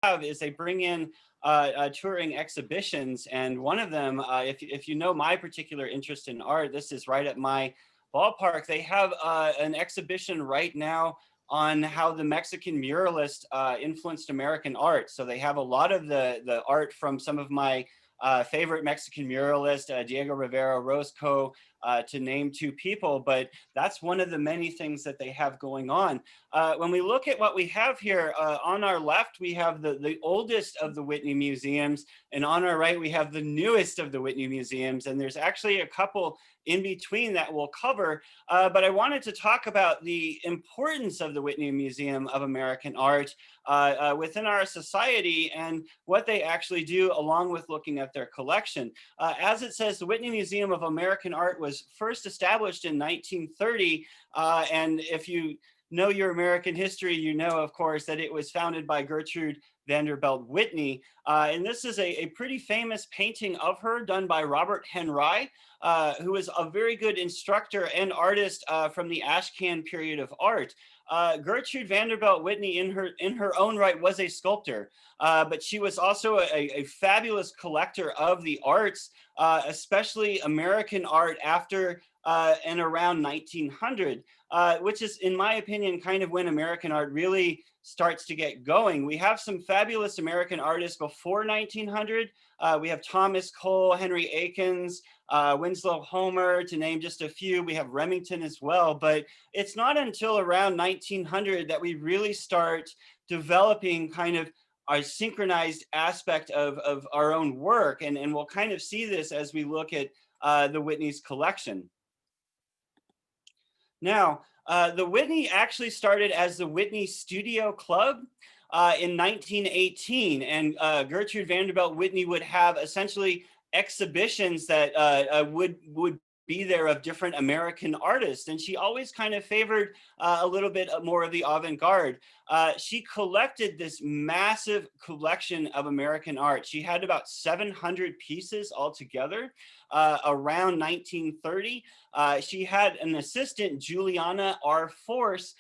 have is they bring in touring exhibitions, and one of them, if you know my particular interest in art, this is right at my ballpark. They have an exhibition right now on how the Mexican muralist influenced American art. So they have a lot of the art from some of my favorite Mexican muralists, Diego Rivera, Roscoe, to name two people, but that's one of the many things that they have going on. When we look at what we have here, on our left, we have the oldest of the Whitney museums, and on our right, we have the newest of the Whitney museums, and there's actually a couple in between that we'll cover, but I wanted to talk about the importance of the Whitney Museum of American Art within our society and what they actually do, along with looking at their collection. As it says, the Whitney Museum of American Art was first established in 1930, and if you know your American history, you know, of course, that it was founded by Gertrude Vanderbilt Whitney. And this is a pretty famous painting of her done by Robert Henry, who is a very good instructor and artist from the Ashcan period of art. Gertrude Vanderbilt Whitney in her own right was a sculptor, but she was also a fabulous collector of the arts, especially American art after and around 1900, which is, in my opinion, kind of when American art really starts to get going. We have some fabulous American artists before 1900. We have Thomas Cole, Henry Akins, Winslow Homer, to name just a few. We have Remington as well, but it's not until around 1900 that we really start developing kind of our synchronized aspect of our own work. And we'll kind of see this as we look at the Whitney's collection. Now, the Whitney actually started as the Whitney Studio Club in 1918, and Gertrude Vanderbilt Whitney would have essentially exhibitions that would be there of different American artists, and she always kind of favored a little bit more of the avant-garde. She collected this massive collection of American art. She had about 700 pieces altogether around 1930. She had an assistant, Juliana R. Force,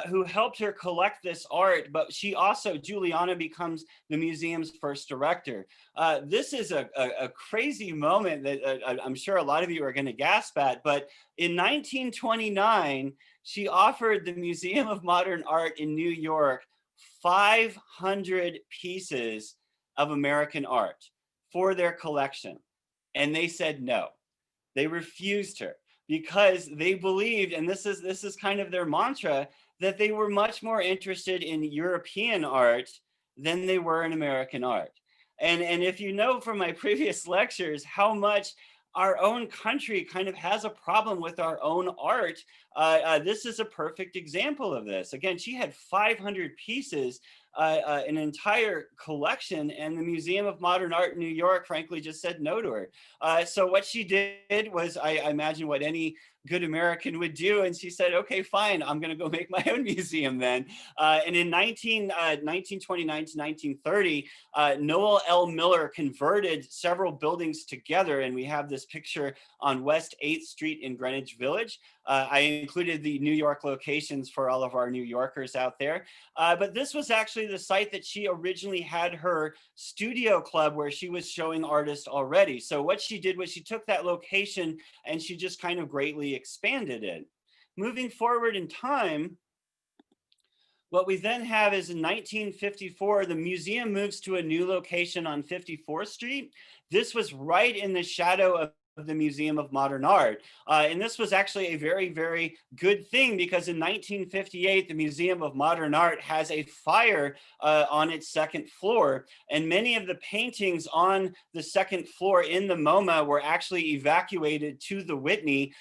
who helped her collect this art, but she also, Juliana, becomes the museum's first director. This is a crazy moment that I'm sure a lot of you are going to gasp at, but in 1929, she offered the Museum of Modern Art in New York 500 pieces of American art for their collection, and they said no. They refused her because they believed, and this is kind of their mantra, that they were much more interested in European art than they were in American art. And if you know from my previous lectures how much our own country kind of has a problem with our own art, this is a perfect example of this. Again, she had 500 pieces, an entire collection, and the Museum of Modern Art in New York, frankly, just said no to her. So what she did was, I imagine what any good American would do, and she said, okay, fine, I'm going to go make my own museum then. And in 1929 to 1930, Noel L. Miller converted several buildings together, and we have this picture on West 8th Street in Greenwich Village. I included the New York locations for all of our New Yorkers out there. But this was actually the site that she originally had her studio club where she was showing artists already. So what she did was she took that location and she just kind of greatly expanded it. Moving forward in time, what we then have is in 1954, the museum moves to a new location on 54th Street. This was right in the shadow of the Museum of Modern Art. And this was actually a very, very good thing because in 1958, the Museum of Modern Art has a fire on its second floor. And many of the paintings on the second floor in the MoMA were actually evacuated to the Whitney,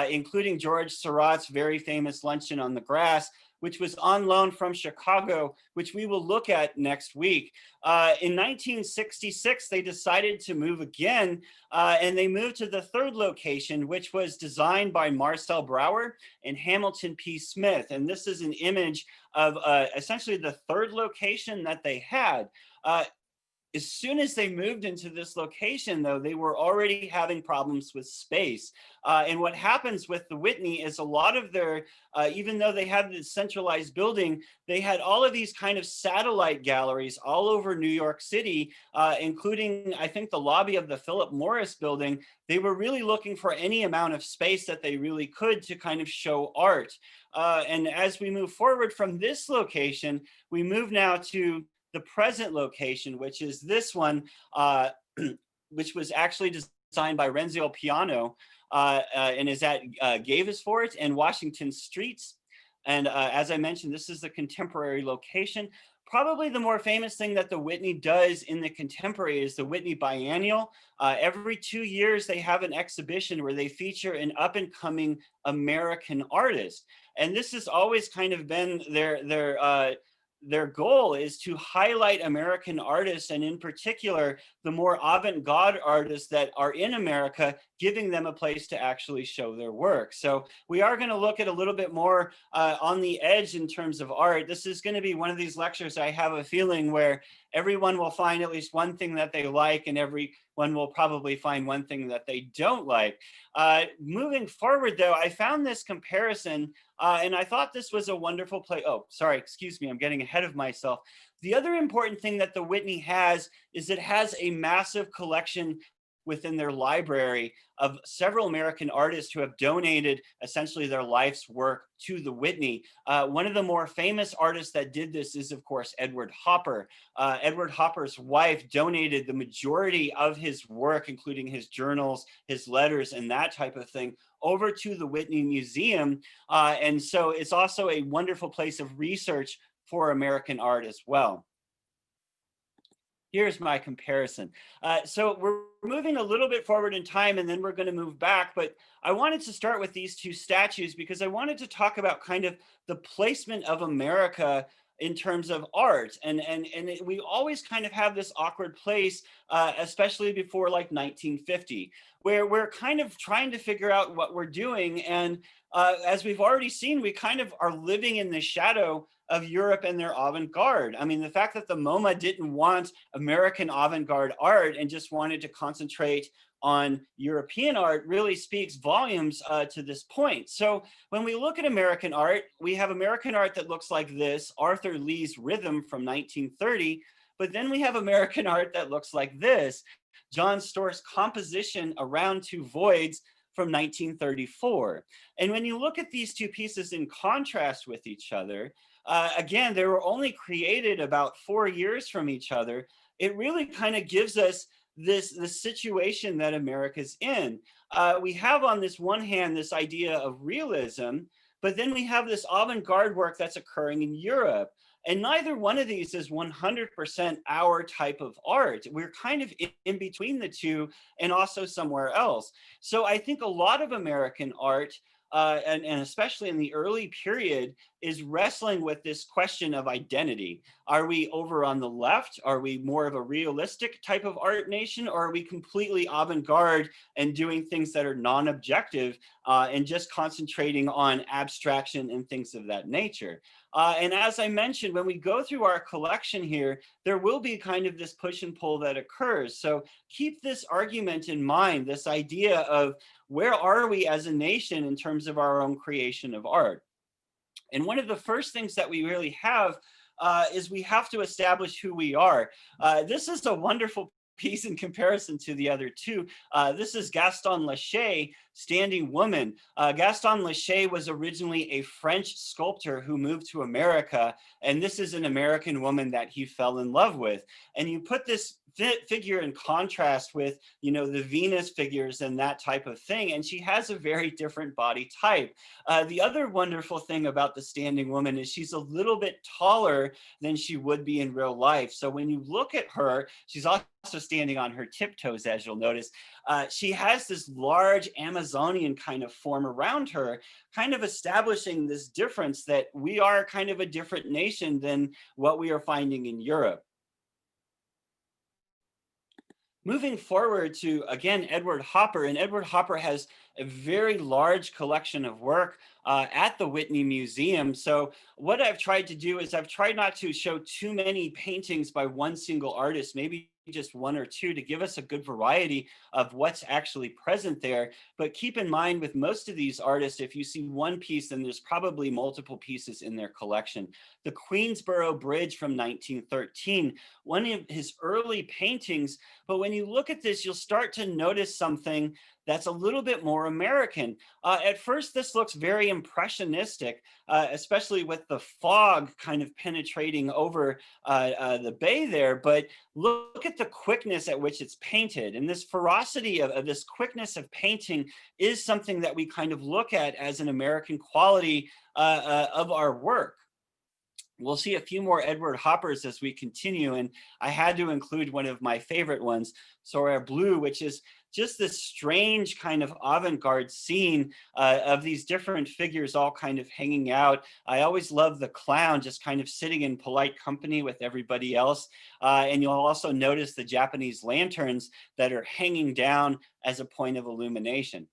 including George Seurat's very famous Luncheon on the Grass, which was on loan from Chicago, which we will look at next week. In 1966, they decided to move again, and they moved to the third location, which was designed by Marcel Brauer and Hamilton P. Smith. And this is an image of essentially the third location that they had. As soon as they moved into this location, though, they were already having problems with space. And what happens with the Whitney is a lot of their, even though they had this centralized building, they had all of these kind of satellite galleries all over New York City, including, I think, the lobby of the Philip Morris building. They were really looking for any amount of space that they really could to kind of show art. And as we move forward from this location, we move now to the present location, which is this one, which was actually designed by Renzo Piano and is at Gaithersford and Washington Streets. And as I mentioned, this is the contemporary location. Probably the more famous thing that the Whitney does in the contemporary is the Whitney Biennial. Every 2 years, they have an exhibition where they feature an up and coming American artist. And this has always kind of been their goal, is to highlight American artists, and in particular, the more avant-garde artists that are in America, giving them a place to actually show their work. So we are going to look at a little bit more on the edge in terms of art. This is going to be one of these lectures, I have a feeling, where everyone will find at least one thing that they like, and everyone will probably find one thing that they don't like. Moving forward, though, I found this comparison, and I thought this was a wonderful play. Oh, sorry, excuse me, I'm getting ahead of myself. The other important thing that the Whitney has is it has a massive collection within their library of several American artists who have donated essentially their life's work to the Whitney. One of the more famous artists that did this is, of course, Edward Hopper. Edward Hopper's wife donated the majority of his work, including his journals, his letters, and that type of thing, over to the Whitney Museum. And so it's also a wonderful place of research for American art as well. Here's my comparison. So we're moving a little bit forward in time, and then we're going to move back. But I wanted to start with these two statues because I wanted to talk about kind of the placement of America in terms of art. And we always kind of have this awkward place, especially before like 1950, where we're kind of trying to figure out what we're doing. And as we've already seen, we kind of are living in the shadow of Europe and their avant-garde. I mean, the fact that the MoMA didn't want American avant-garde art and just wanted to concentrate on European art really speaks volumes to this point. So when we look at American art, we have American art that looks like this, Arthur Lee's Rhythm from 1930, but then we have American art that looks like this, John Storr's Composition Around Two Voids from 1934. And when you look at these two pieces in contrast with each other, again, they were only created about 4 years from each other. It really kind of gives us this situation that America's in. We have on this one hand this idea of realism, but then we have this avant-garde work that's occurring in Europe. And neither one of these is 100% our type of art. We're kind of in between the two and also somewhere else. So I think a lot of American art, and especially in the early period, is wrestling with this question of identity. Are we over on the left? Are we more of a realistic type of art nation? Or are we completely avant-garde and doing things that are non-objective and just concentrating on abstraction and things of that nature? And as I mentioned, when we go through our collection here, there will be kind of this push and pull that occurs. So keep this argument in mind, this idea of where are we as a nation in terms of our own creation of art? And one of the first things that we really have is we have to establish who we are. This is a wonderful piece in comparison to the other two. This is Gaston Lachey, Standing Woman. Gaston Lachey was originally a French sculptor who moved to America, and this is an American woman that he fell in love with. And you put this figure in contrast with, you know, the Venus figures and that type of thing, and she has a very different body type. The other wonderful thing about the Standing Woman is she's a little bit taller than she would be in real life. So when you look at her, she's also standing on her tiptoes, as you'll notice. She has this large Amazonian kind of form around her, kind of establishing this difference that we are kind of a different nation than what we are finding in Europe. Moving forward to, again, Edward Hopper, and Edward Hopper has a very large collection of work at the Whitney Museum. So what I've tried to do is I've tried not to show too many paintings by one single artist, maybe just one or two, to give us a good variety of what's actually present there. But keep in mind, with most of these artists, if you see one piece, then there's probably multiple pieces in their collection. The Queensborough Bridge from 1913, one of his early paintings. But when you look at this, you'll start to notice something that's a little bit more American. At first, this looks very impressionistic, especially with the fog kind of penetrating over the bay there. But look at the quickness at which it's painted. And this ferocity of this quickness of painting is something that we kind of look at as an American quality of our work. We'll see a few more Edward Hoppers as we continue, and I had to include one of my favorite ones, Sorare Blue, which is just this strange kind of avant-garde scene of these different figures all kind of hanging out. I always love the clown just kind of sitting in polite company with everybody else. And you'll also notice the Japanese lanterns that are hanging down as a point of illumination.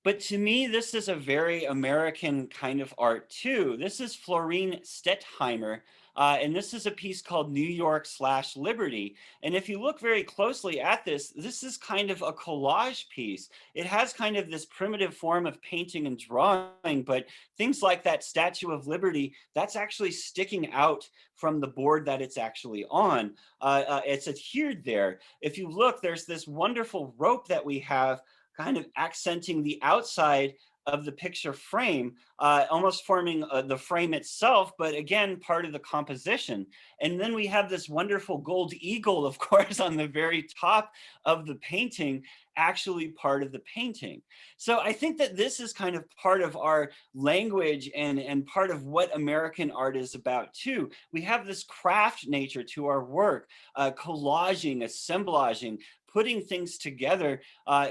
But to me, this is a very American kind of art too. This is Florine Stettheimer, and this is a piece called New York/Liberty. And if you look very closely at this, this is kind of a collage piece. It has kind of this primitive form of painting and drawing, but things like that Statue of Liberty, that's actually sticking out from the board that it's actually on. It's adhered there. If you look, there's this wonderful rope that we have kind of accenting the outside of the picture frame, almost forming the frame itself, but again, part of the composition. And then we have this wonderful gold eagle, of course, on the very top of the painting, actually part of the painting. So I think that this is kind of part of our language and part of what American art is about too. We have this craft nature to our work, collaging, assemblaging, putting things together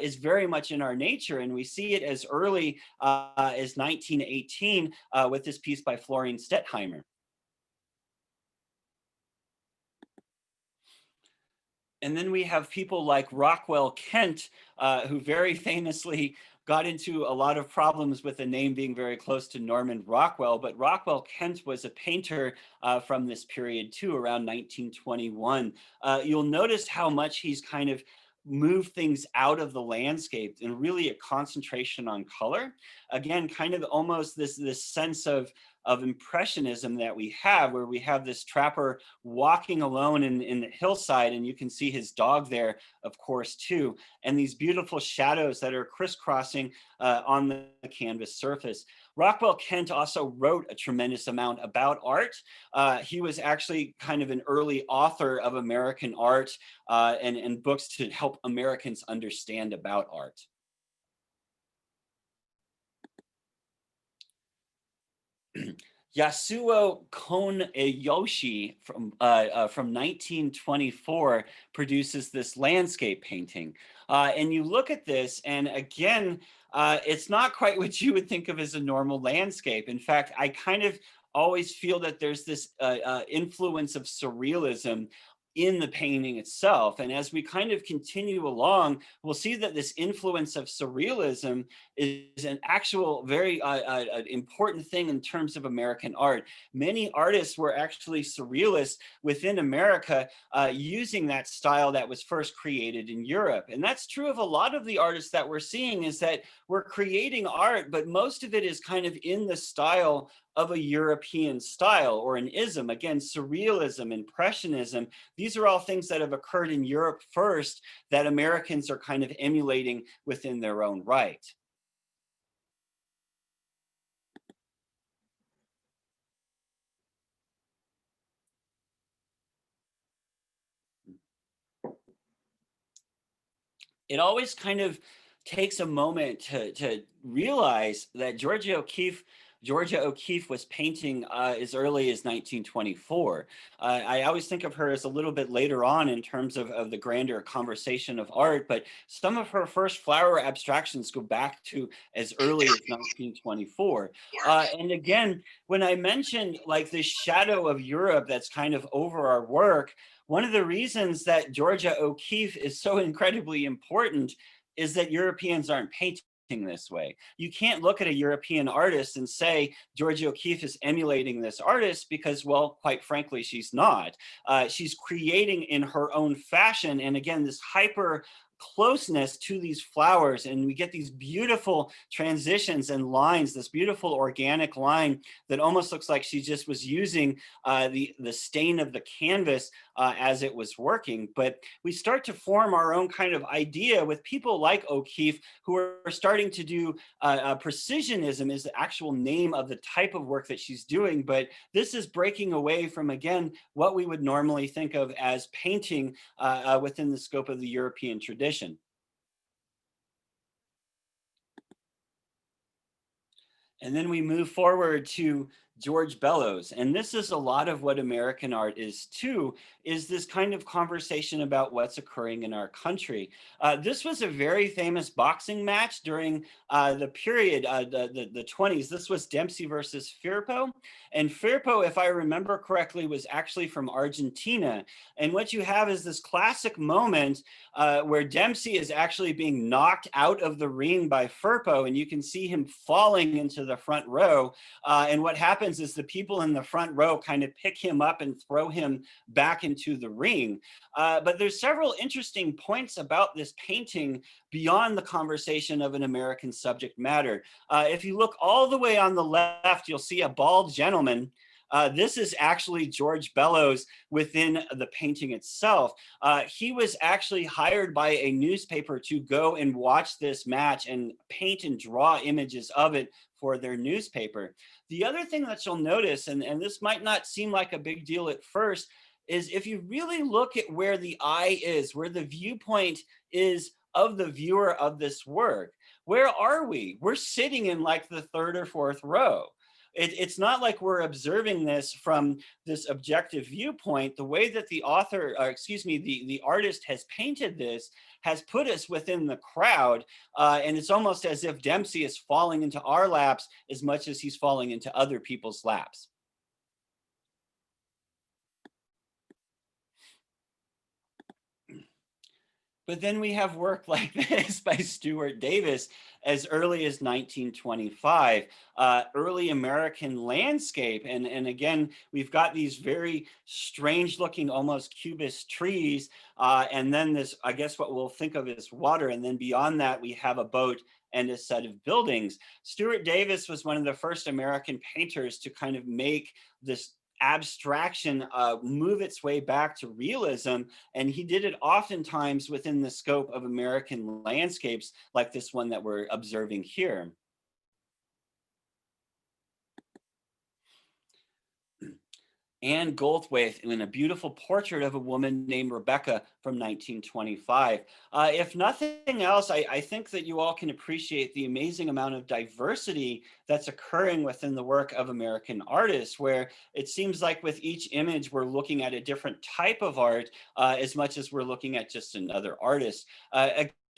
is very much in our nature. And we see it as early as 1918 with this piece by Florine Stettheimer. And then we have people like Rockwell Kent, who very famously got into a lot of problems with the name being very close to Norman Rockwell. But Rockwell Kent was a painter from this period too, around 1921. You'll notice how much he's kind of move things out of the landscape and really a concentration on color. Again, kind of almost this sense of impressionism that we have, where we have this trapper walking alone in the hillside, and you can see his dog there, of course, too, and these beautiful shadows that are crisscrossing on the canvas surface. Rockwell Kent also wrote a tremendous amount about art. He was actually kind of an early author of American art and books to help Americans understand about art. Yasuo Koneyoshi from 1924 produces this landscape painting. And you look at this, and again, it's not quite what you would think of as a normal landscape. In fact, I kind of always feel that there's this influence of surrealism in the painting itself. And as we kind of continue along, we'll see that this influence of surrealism is an actual very important thing in terms of American art. Many artists were actually surrealists within America using that style that was first created in Europe. And that's true of a lot of the artists that we're seeing, is that we're creating art, but most of it is kind of in the style of a European style or an ism. Again, surrealism, impressionism, these are all things that have occurred in Europe first that Americans are kind of emulating within their own right. It always kind of takes a moment to realize that Georgia O'Keeffe Georgia O'Keeffe was painting as early as 1924. I always think of her as a little bit later on in terms of the grander conversation of art, but some of her first flower abstractions go back to as early as 1924. And again, when I mentioned like the shadow of Europe that's kind of over our work, one of the reasons that Georgia O'Keeffe is so incredibly important is that Europeans aren't painting this way. You can't look at a European artist and say Georgia O'Keeffe is emulating this artist because, well, quite frankly, she's not. She's creating in her own fashion. And again, this hyper closeness to these flowers, and we get these beautiful transitions and lines, this beautiful organic line that almost looks like she just was using the stain of the canvas as it was working. But we start to form our own kind of idea with people like O'Keeffe, who are starting to do precisionism is the actual name of the type of work that she's doing. But this is breaking away from, again, what we would normally think of as painting within the scope of the European tradition. And then we move forward to George Bellows. And this is a lot of what American art is too, is this kind of conversation about what's occurring in our country. This was a very famous boxing match during the period, the 20s. This was Dempsey versus Firpo. And Firpo, if I remember correctly, was actually from Argentina. And what you have is this classic moment where Dempsey is actually being knocked out of the ring by Firpo, and you can see him falling into the front row. And what happens is the people in the front row kind of pick him up and throw him back into the ring. But there's several interesting points about this painting beyond the conversation of an American subject matter. If you look all the way on the left, you'll see a bald gentleman. This is actually George Bellows within the painting itself. He was actually hired by a newspaper to go and watch this match and paint and draw images of it for their newspaper. The other thing that you'll notice, and this might not seem like a big deal at first, is if you really look at where the eye is, where the viewpoint is of the viewer of this work, where are we? We're sitting in like the third or fourth row. It's not like we're observing this from this objective viewpoint. The way that the author, the artist has painted this has put us within the crowd. And it's almost as if Dempsey is falling into our laps as much as he's falling into other people's laps. But then we have work like this by Stuart Davis as early as 1925, early American landscape. And again, we've got these very strange looking, almost cubist trees. And then this, I guess what we'll think of as water. And then beyond that, we have a boat and a set of buildings. Stuart Davis was one of the first American painters to kind of make this abstraction move its way back to realism, and he did it oftentimes within the scope of American landscapes like this one that we're observing here. Anne Goldthwait in a beautiful portrait of a woman named Rebecca from 1925. If nothing else, I think that you all can appreciate the amazing amount of diversity that's occurring within the work of American artists, where it seems like with each image, we're looking at a different type of art as much as we're looking at just another artist.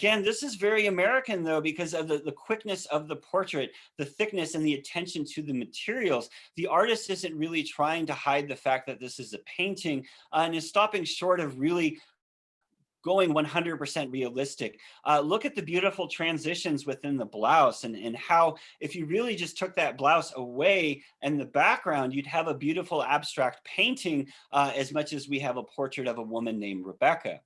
Again, this is very American, though, because of the quickness of the portrait, the thickness and the attention to the materials. The artist isn't really trying to hide the fact that this is a painting and is stopping short of really going 100% realistic. Look at the beautiful transitions within the blouse and how if you really just took that blouse away and the background, you'd have a beautiful abstract painting as much as we have a portrait of a woman named Rebecca.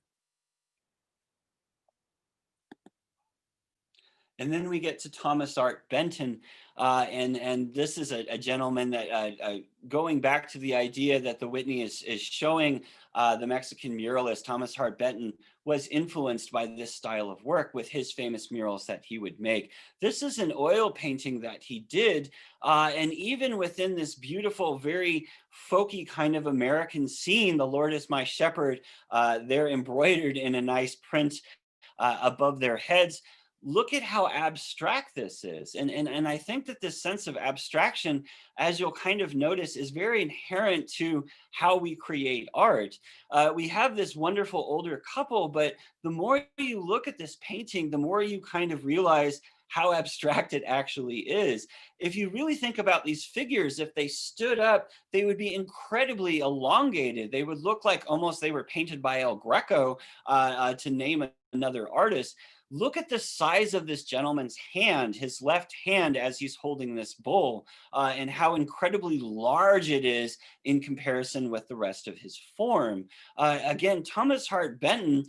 And then we get to Thomas Art Benton, and this is a gentleman that going back to the idea that the Whitney is showing the Mexican muralist, Thomas Art Benton was influenced by this style of work with his famous murals that he would make. This is an oil painting that he did, and even within this beautiful, very folky kind of American scene, the Lord is my shepherd, they're embroidered in a nice print above their heads. look at how abstract this is. And I think that this sense of abstraction, as you'll kind of notice, is very inherent to how we create art. We have this wonderful older couple, but the more you look at this painting, the more you kind of realize how abstract it actually is. If you really think about these figures, if they stood up, they would be incredibly elongated. They would look like almost they were painted by El Greco, to name another artist. Look at the size of this gentleman's hand, his left hand, as he's holding this bowl, and how incredibly large it is in comparison with the rest of his form. Again, Thomas Hart Benton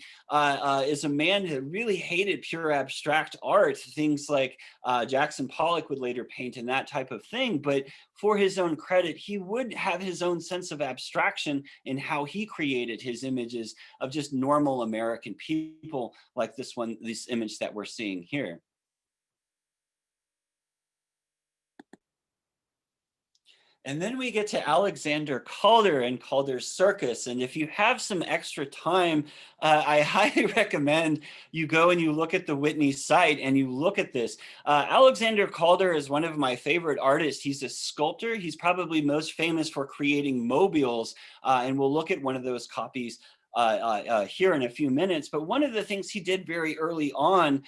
is a man who really hated pure abstract art, things like Jackson Pollock would later paint and that type of thing. But for his own credit, he would have his own sense of abstraction in how he created his images of just normal American people, like this image that we're seeing here. And then we get to Alexander Calder and Calder's Circus. And if you have some extra time, I highly recommend you go and you look at the Whitney site and you look at this. Alexander Calder is one of my favorite artists. He's a sculptor. He's probably most famous for creating mobiles. And we'll look at one of those copies here in a few minutes. But one of the things he did very early on,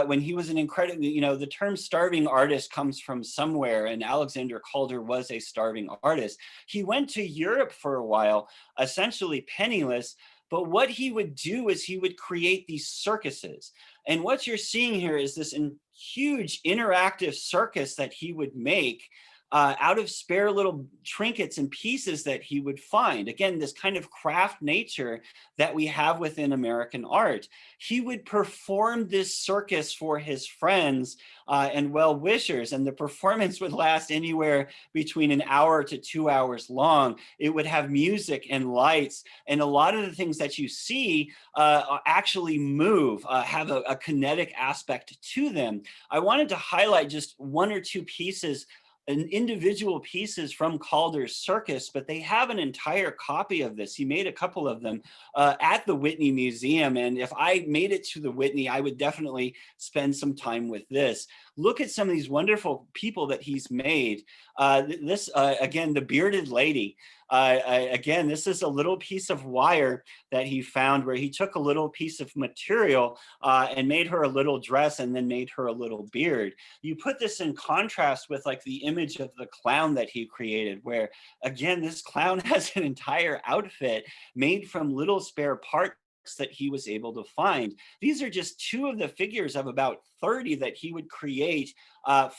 when he was an incredibly, the term starving artist comes from somewhere, and Alexander Calder was a starving artist. He went to Europe for a while, essentially penniless, but what he would do is he would create these circuses. And what you're seeing here is this huge interactive circus that he would make out of spare little trinkets and pieces that he would find. Again, this kind of craft nature that we have within American art. He would perform this circus for his friends and well-wishers, and the performance would last anywhere between an hour to 2 hours long. It would have music and lights, and a lot of the things that you see actually move, have a kinetic aspect to them. I wanted to highlight just one or two pieces, individual pieces from Calder's Circus, but they have an entire copy of this. He made a couple of them at the Whitney Museum. And if I made it to the Whitney, I would definitely spend some time with this. Look at some of these wonderful people that he's made. Again, the bearded lady. Again, this is a little piece of wire that he found where he took a little piece of material and made her a little dress and then made her a little beard. You put this in contrast with like the image of the clown that he created, where again, this clown has an entire outfit made from little spare parts that he was able to find. These are just two of the figures of about 30 that he would create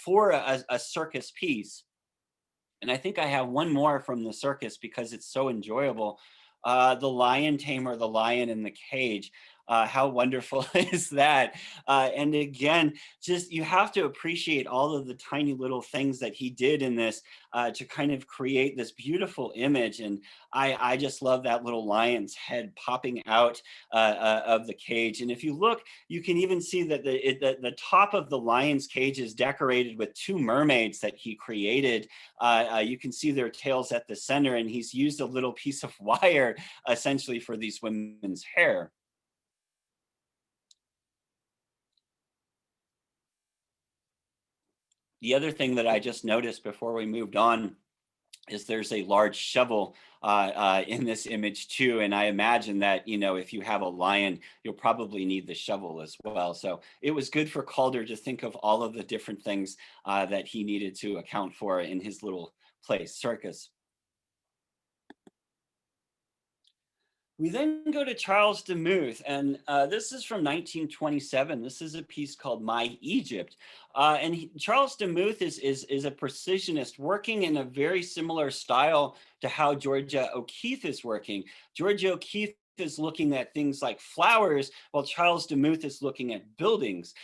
for a circus piece. And I think I have one more from the circus because it's so enjoyable. The lion tamer, the lion in the cage. How wonderful is that? And again, just you have to appreciate all of the tiny little things that he did in this to kind of create this beautiful image. And I just love that little lion's head popping out of the cage. And if you look, you can even see that the top of the lion's cage is decorated with two mermaids that he created. You can see their tails at the center, and he's used a little piece of wire essentially for these women's hair. The other thing that I just noticed before we moved on is there's a large shovel in this image too. And I imagine that, if you have a lion, you'll probably need the shovel as well. So it was good for Calder to think of all of the different things that he needed to account for in his little place, circus. We then go to Charles Demuth, and this is from 1927. This is a piece called My Egypt. Charles Demuth is a precisionist working in a very similar style to how Georgia O'Keeffe is working. Georgia O'Keeffe is looking at things like flowers, while Charles Demuth is looking at buildings.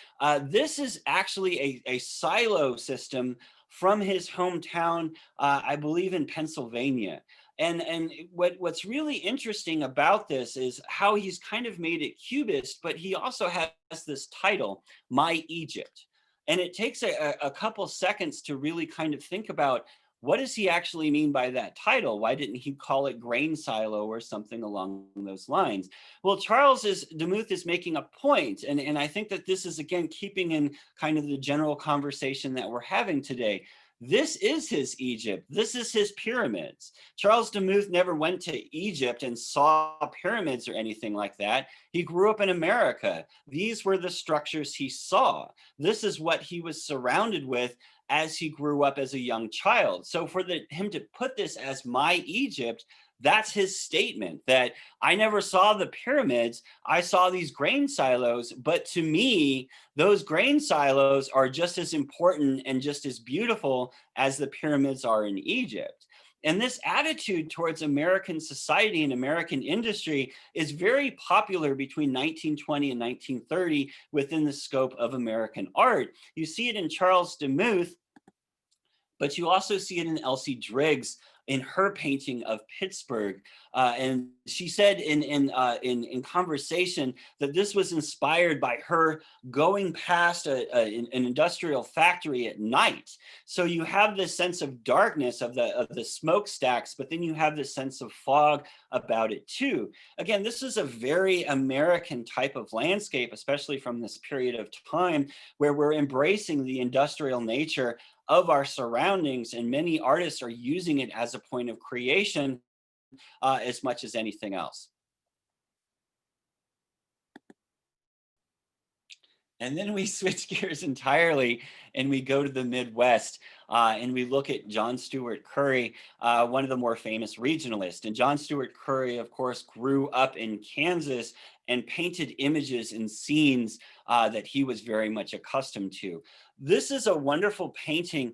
This is actually a silo system from his hometown, I believe in Pennsylvania. And what's really interesting about this is how he's kind of made it cubist, but he also has this title, My Egypt. And it takes a couple seconds to really kind of think about What does he actually mean by that title? Why didn't he call it grain silo or something along those lines? Well, Demuth is making a point, and I think that this is, again, keeping in kind of the general conversation that we're having today. This is his Egypt. This is his pyramids. Charles Demuth never went to Egypt and saw pyramids or anything like that. He grew up in America. These were the structures he saw. This is what he was surrounded with as he grew up as a young child. So for him to put this as my Egypt, that's his statement, that I never saw the pyramids. I saw these grain silos, but to me, those grain silos are just as important and just as beautiful as the pyramids are in Egypt. And this attitude towards American society and American industry is very popular between 1920 and 1930 within the scope of American art. You see it in Charles Demuth, but you also see it in Elsie Driggs in her painting of Pittsburgh. And she said in conversation that this was inspired by her going past an industrial factory at night. So you have this sense of darkness of the smokestacks, but then you have this sense of fog about it too. Again, this is a very American type of landscape, especially from this period of time where we're embracing the industrial nature of our surroundings, and many artists are using it as a point of creation as much as anything else. And then we switch gears entirely and we go to the Midwest and we look at John Stewart Curry, one of the more famous regionalists. And John Stewart Curry, of course, grew up in Kansas and painted images and scenes that he was very much accustomed to. This is a wonderful painting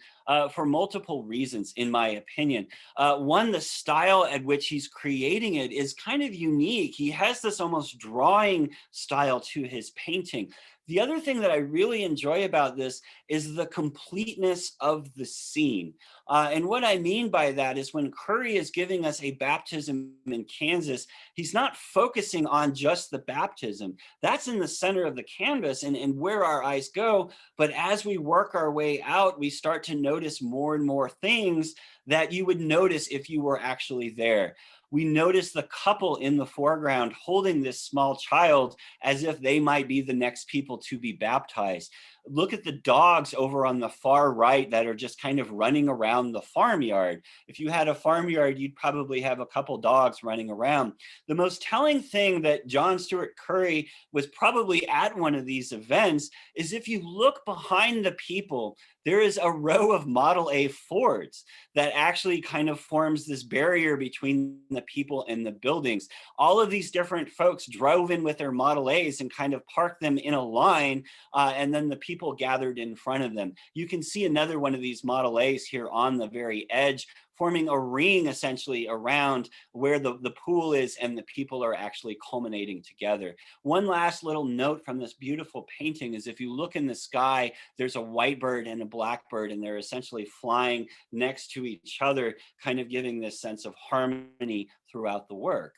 for multiple reasons, in my opinion. One, the style at which he's creating it is kind of unique. He has this almost drawing style to his painting. The other thing that I really enjoy about this is the completeness of the scene. And what I mean by that is when Curry is giving us a baptism in Kansas, he's not focusing on just the baptism. That's in the center of the canvas and where our eyes go. But as we work our way out, we start to notice more and more things that you would notice if you were actually there. We notice the couple in the foreground holding this small child as if they might be the next people to be baptized. Look at the dogs over on the far right that are just kind of running around the farmyard. If you had a farmyard, you'd probably have a couple dogs running around. The most telling thing that John Stewart Curry was probably at one of these events is if you look behind the people, there is a row of Model A Fords that actually kind of forms this barrier between the people and the buildings. All of these different folks drove in with their Model A's and kind of parked them in a line, and then the people gathered in front of them. You can see another one of these Model A's here on the very edge, forming a ring essentially around where the pool is and the people are actually culminating together. One last little note from this beautiful painting is if you look in the sky, there's a white bird and a black bird, and they're essentially flying next to each other, kind of giving this sense of harmony throughout the work.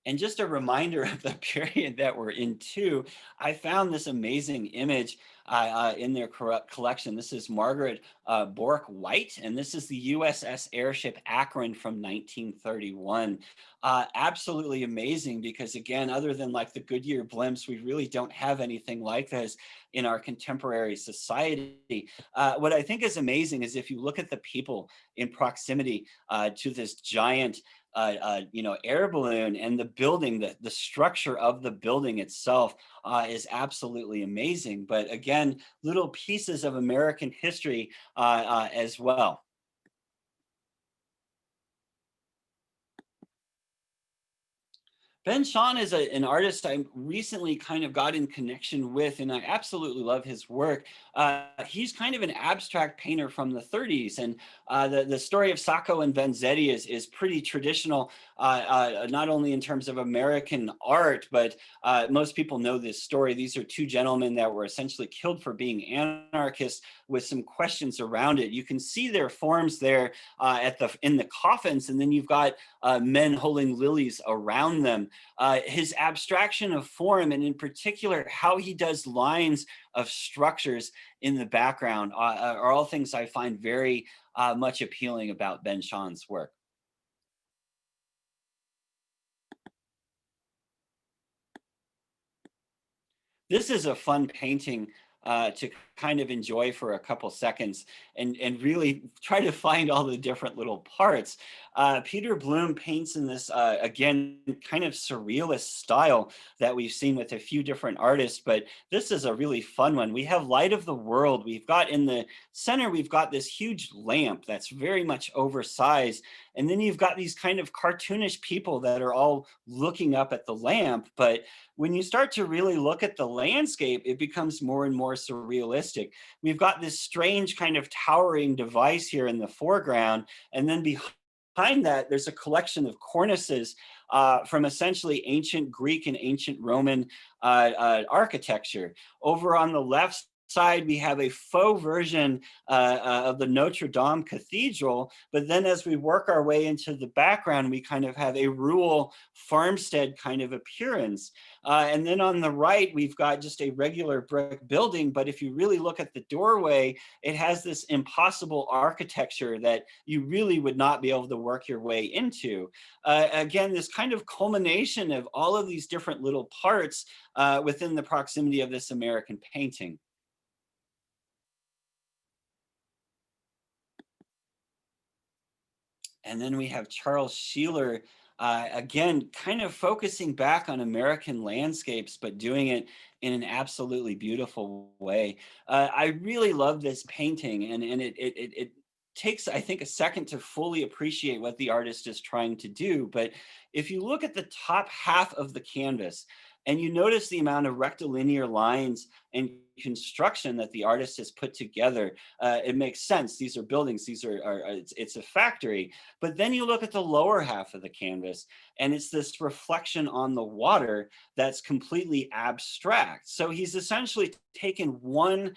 And just a reminder of the period that we're in too, I found this amazing image in their collection. This is Margaret Bork White, and this is the USS Airship Akron from 1931. Absolutely amazing because, again, other than like the Goodyear blimps, we really don't have anything like this in our contemporary society. What I think is amazing is if you look at the people in proximity to this giant air balloon, and the building, the structure of the building itself is absolutely amazing. But again, little pieces of American history as well. Ben Shawn is an artist I recently kind of got in connection with, and I absolutely love his work. He's kind of an abstract painter from the 30s, and the story of Sacco and Vanzetti is pretty traditional, not only in terms of American art, but most people know this story. These are two gentlemen that were essentially killed for being anarchists with some questions around it. You can see their forms there in the coffins, and then you've got men holding lilies around them. his abstraction of form, and in particular, how he does lines of structures in the background are all things I find very much appealing about Ben Shawn's work. This is a fun painting to kind of enjoy for a couple seconds and really try to find all the different little parts. Peter Bloom paints in this, again, kind of surrealist style that we've seen with a few different artists, but this is a really fun one. We have Light of the World. We've got in the center, we've got this huge lamp that's very much oversized. And then you've got these kind of cartoonish people that are all looking up at the lamp. But when you start to really look at the landscape, it becomes more and more surrealistic. We've got this strange kind of towering device here in the foreground. And then behind that, there's a collection of cornices from essentially ancient Greek and ancient Roman architecture. Over on the left side, we have a faux version of the Notre Dame Cathedral, but then as we work our way into the background, we kind of have a rural farmstead kind of appearance. And then on the right, we've got just a regular brick building, but if you really look at the doorway, it has this impossible architecture that you really would not be able to work your way into. Again, this kind of culmination of all of these different little parts within the proximity of this American painting. And then we have Charles Schieler, again, kind of focusing back on American landscapes, but doing it in an absolutely beautiful way. I really love this painting, and it takes, I think, a second to fully appreciate what the artist is trying to do. But if you look at the top half of the canvas, and you notice the amount of rectilinear lines and construction that the artist has put together, it makes sense. These are buildings, these are it's a factory. But then you look at the lower half of the canvas, and it's this reflection on the water that's completely abstract. So he's essentially taken one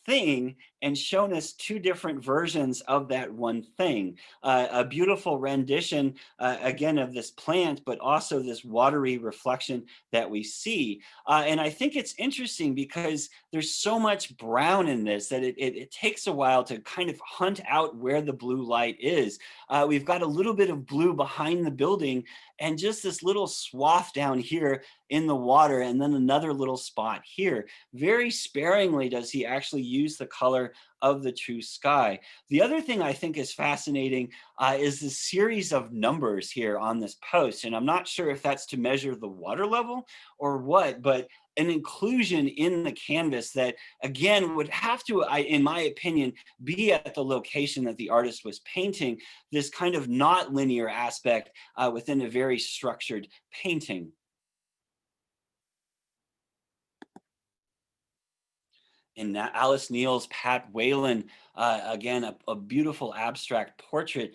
thing and shown us two different versions of that one thing. A beautiful rendition, again, of this plant, but also this watery reflection that we see. And I think it's interesting because there's so much brown in this that it takes a while to kind of hunt out where the blue light is. We've got a little bit of blue behind the building and just this little swath down here in the water, and then another little spot here. Very sparingly does he actually use the color of the true sky. The other thing I think is fascinating is the series of numbers here on this post. And I'm not sure if that's to measure the water level or what, but an inclusion in the canvas that, again, would have to, in my opinion, be at the location that the artist was painting, this kind of not linear aspect within a very structured painting. In Alice Neal's Pat Whalen, again, a beautiful abstract portrait.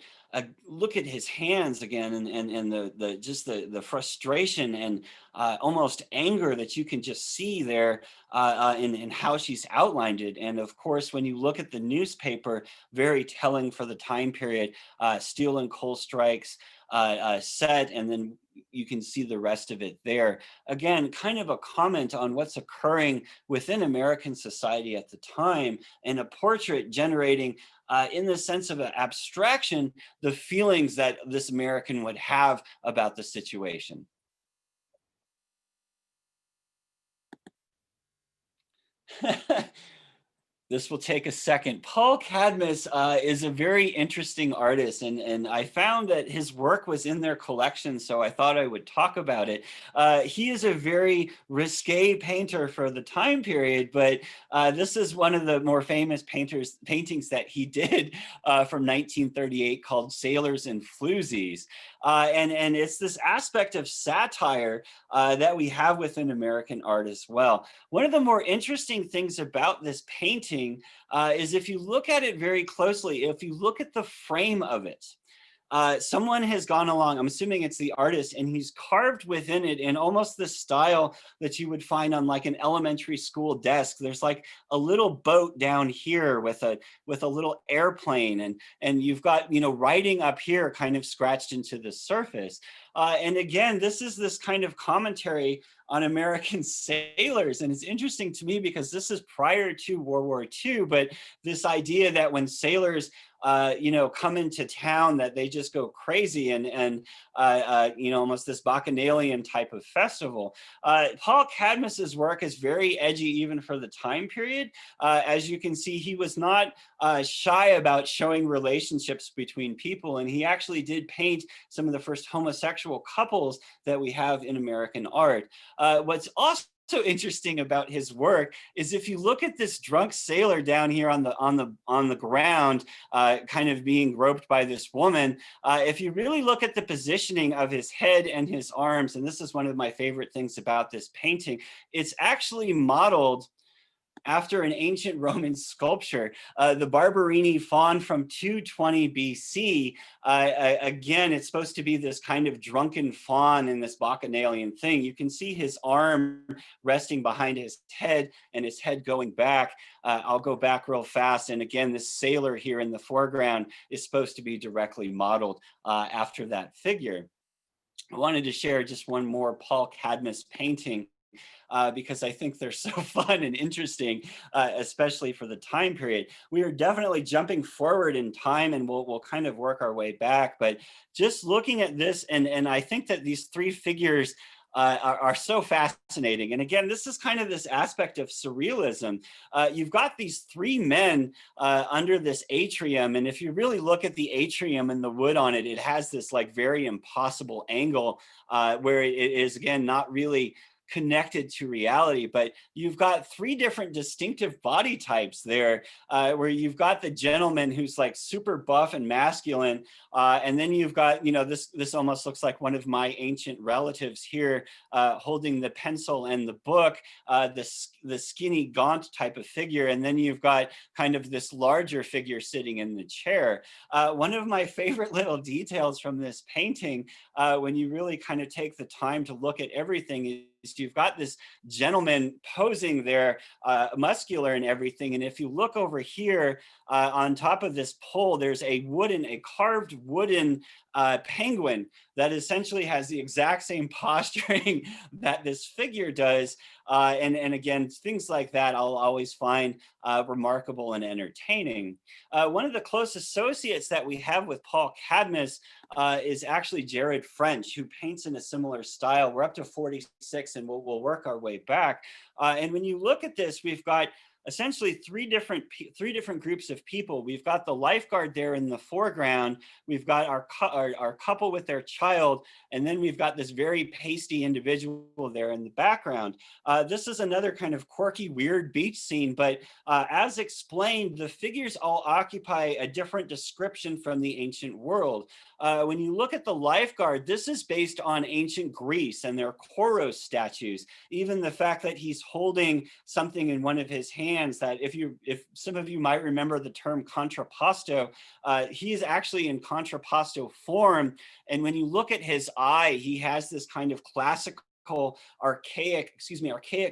Look at his hands again, and the just the frustration and almost anger that you can just see there in how she's outlined it. And of course, when you look at the newspaper, very telling for the time period, steel and coal strikes set, and then you can see the rest of it there. Again, kind of a comment on what's occurring within American society at the time, and a portrait generating, in the sense of an abstraction, the feelings that this American would have about the situation. This will take a second. Paul Cadmus is a very interesting artist, and I found that his work was in their collection, so I thought I would talk about it. He is a very risque painter for the time period, but this is one of the more famous paintings that he did from 1938 called Sailors and Floozies. And it's this aspect of satire that we have within American art as well. One of the more interesting things about this painting is if you look at it very closely, if you look at the frame of it, someone has gone along, I'm assuming it's the artist, and he's carved within it in almost the style that you would find on like an elementary school desk. There's like a little boat down here with a little airplane, and you've got, you know, writing up here kind of scratched into the surface. And again, this is this kind of commentary on American sailors. And it's interesting to me because this is prior to World War II, but this idea that when sailors come into town that they just go crazy and almost this bacchanalian type of festival. Paul Cadmus's work is very edgy even for the time period. As you can see, he was not shy about showing relationships between people, and he actually did paint some of the first homosexual couples that we have in American art. What's also interesting about his work is if you look at this drunk sailor down here on the ground, kind of being groped by this woman, if you really look at the positioning of his head and his arms, and this is one of my favorite things about this painting, it's actually modeled after an ancient Roman sculpture, the Barberini faun from 220 BC. Again, it's supposed to be this kind of drunken faun in this bacchanalian thing. You can see his arm resting behind his head and his head going back. I'll go back real fast. And again, this sailor here in the foreground is supposed to be directly modeled after that figure. I wanted to share just one more Paul Cadmus painting because I think they're so fun and interesting, especially for the time period. We are definitely jumping forward in time, and we'll kind of work our way back. But just looking at this, and I think that these three figures are so fascinating. And again, this is kind of this aspect of surrealism. You've got these three men under this atrium. And if you really look at the atrium and the wood on it, it has this like very impossible angle where it is, again, not really connected to reality, but you've got three different distinctive body types there, where you've got the gentleman who's like super buff and masculine, and then you've got, this almost looks like one of my ancient relatives here, holding the pencil and the book, the skinny gaunt type of figure, and then you've got kind of this larger figure sitting in the chair. One of my favorite little details from this painting, when you really kind of take the time to look at everything, is you've got this gentleman posing there, muscular and everything. And if you look over here on top of this pole, there's a carved wooden penguin that essentially has the exact same posturing that this figure does. And again, things like that I'll always find remarkable and entertaining. One of the close associates that we have with Paul Cadmus is actually Jared French, who paints in a similar style. We're up to 46, and we'll work our way back. And when you look at this, we've got essentially three different groups of people. We've got the lifeguard there in the foreground. We've got our couple with their child, and then we've got this very pasty individual there in the background. This is another kind of quirky, weird beach scene, but as explained, the figures all occupy a different description from the ancient world. When you look at the lifeguard, this is based on ancient Greece and their Koros statues. Even the fact that he's holding something in one of his hands, that if some of you might remember the term contrapposto, he is actually in contrapposto form. And when you look at his eye, he has this kind of classical, archaic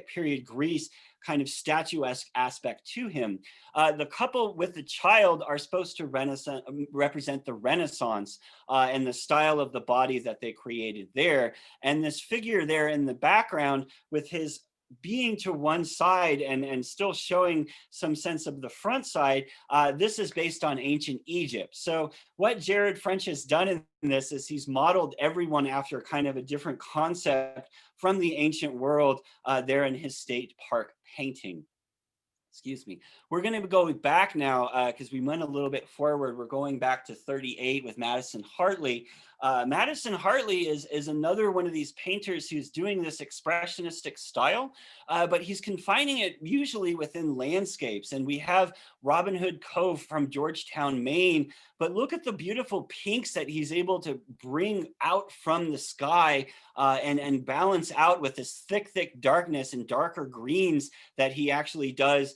period Greece kind of statuesque aspect to him. The couple with the child are supposed to represent the Renaissance and the style of the body that they created there. And this figure there in the background with his being to one side and still showing some sense of the front side, this is based on ancient Egypt. So what Jared French has done in this is he's modeled everyone after kind of a different concept from the ancient world there in his state park painting. Excuse me. We're going to go back now because we went a little bit forward. We're going back to 38 with Madison Hartley. Madison Hartley is another one of these painters who's doing this expressionistic style, but he's confining it usually within landscapes. And we have Robin Hood Cove from Georgetown, Maine, but look at the beautiful pinks that he's able to bring out from the sky and balance out with this thick darkness and darker greens that he actually does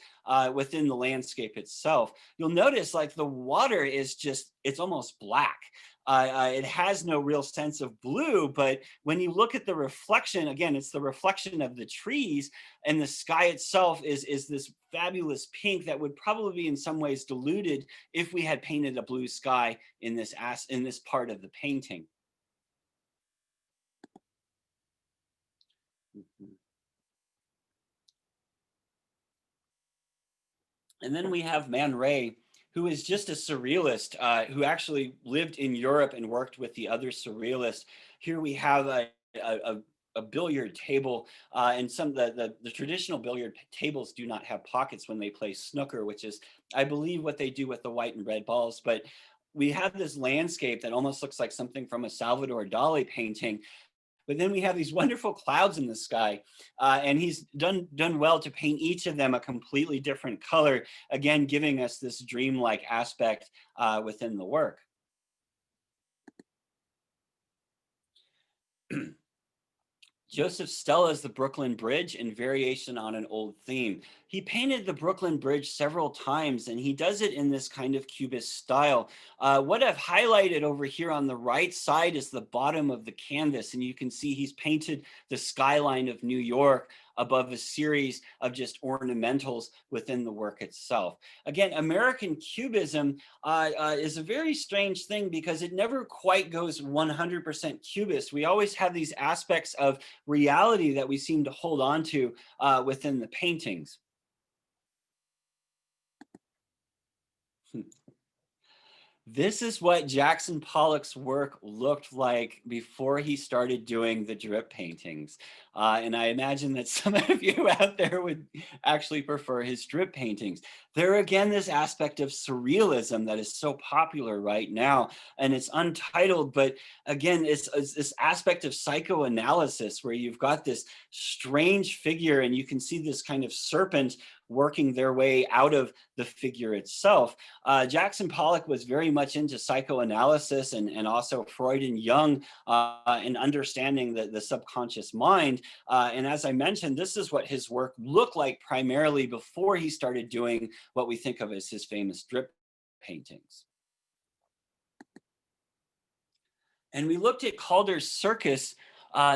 within the landscape itself. You'll notice like the water is it's almost black. It has no real sense of blue, but when you look at the reflection, again, it's the reflection of the trees, and the sky itself is this fabulous pink that would probably be in some ways diluted if we had painted a blue sky in this part of the painting. And then we have Man Ray, who is just a surrealist who actually lived in Europe and worked with the other surrealists. Here we have a billiard table, and some the traditional billiard tables do not have pockets when they play snooker, which is, I believe, what they do with the white and red balls. But we have this landscape that almost looks like something from a Salvador Dali painting. But then we have these wonderful clouds in the sky, and he's done well to paint each of them a completely different color, again giving us this dreamlike aspect within the work. Joseph Stella's The Brooklyn Bridge in variation on an old theme. He painted the Brooklyn Bridge several times, and he does it in this kind of cubist style. What I've highlighted over here on the right side is the bottom of the canvas, and you can see he's painted the skyline of New York above a series of just ornamentals within the work itself. Again, American Cubism is a very strange thing because it never quite goes 100% cubist. We always have these aspects of reality that we seem to hold on to within the paintings. This is what Jackson Pollock's work looked like before he started doing the drip paintings. And I imagine that some of you out there would actually prefer his drip paintings. There again, this aspect of surrealism that is so popular right now, and it's untitled, but again, it's this aspect of psychoanalysis where you've got this strange figure and you can see this kind of serpent working their way out of the figure itself. Jackson Pollock was very much into psychoanalysis and also Freud and Jung and understanding the subconscious mind. And as I mentioned, this is what his work looked like primarily before he started doing what we think of as his famous drip paintings. And we looked at Calder's circus.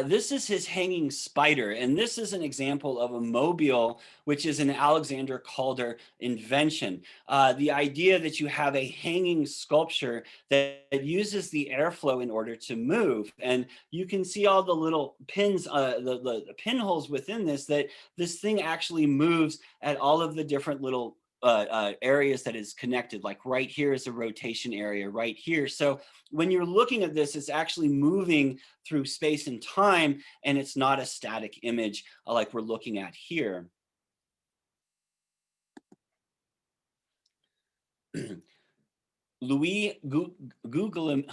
This is his hanging spider, and this is an example of a mobile, which is an Alexander Calder invention. The idea that you have a hanging sculpture that uses the airflow in order to move. And you can see all the little pins, the pinholes within this, that this thing actually moves at all of the different little areas that is connected. Like right here is a rotation area right here. So when you're looking at this, it's actually moving through space and time, and it's not a static image like we're looking at here. Louis Guglielmini,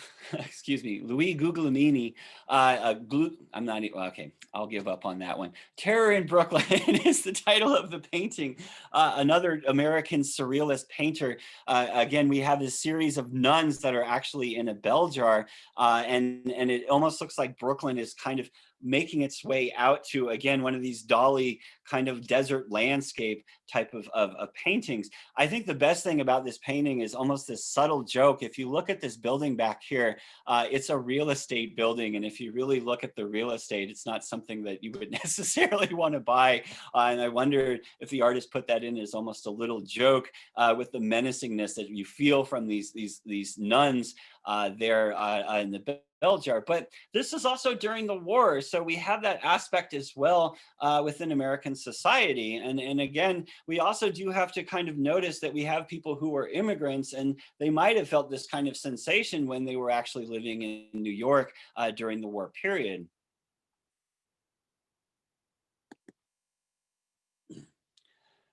I'm not, okay, I'll give up on that one. Terror in Brooklyn is the title of the painting. Another American surrealist painter. Again, we have this series of nuns that are actually in a bell jar, and it almost looks like Brooklyn is kind of making its way out to, again, one of these Dali kind of desert landscape type of paintings. I think the best thing about this painting is almost this subtle joke. If you look at this building back here, it's a real estate building. And if you really look at the real estate, it's not something that you would necessarily want to buy. And I wonder if the artist put that in as almost a little joke with the menacingness that you feel from these nuns there in the bell jar. But this is also during the war, so we have that aspect as well within American society. And again, we also do have to kind of notice that we have people who are immigrants, and they might have felt this kind of sensation when they were actually living in New York during the war period.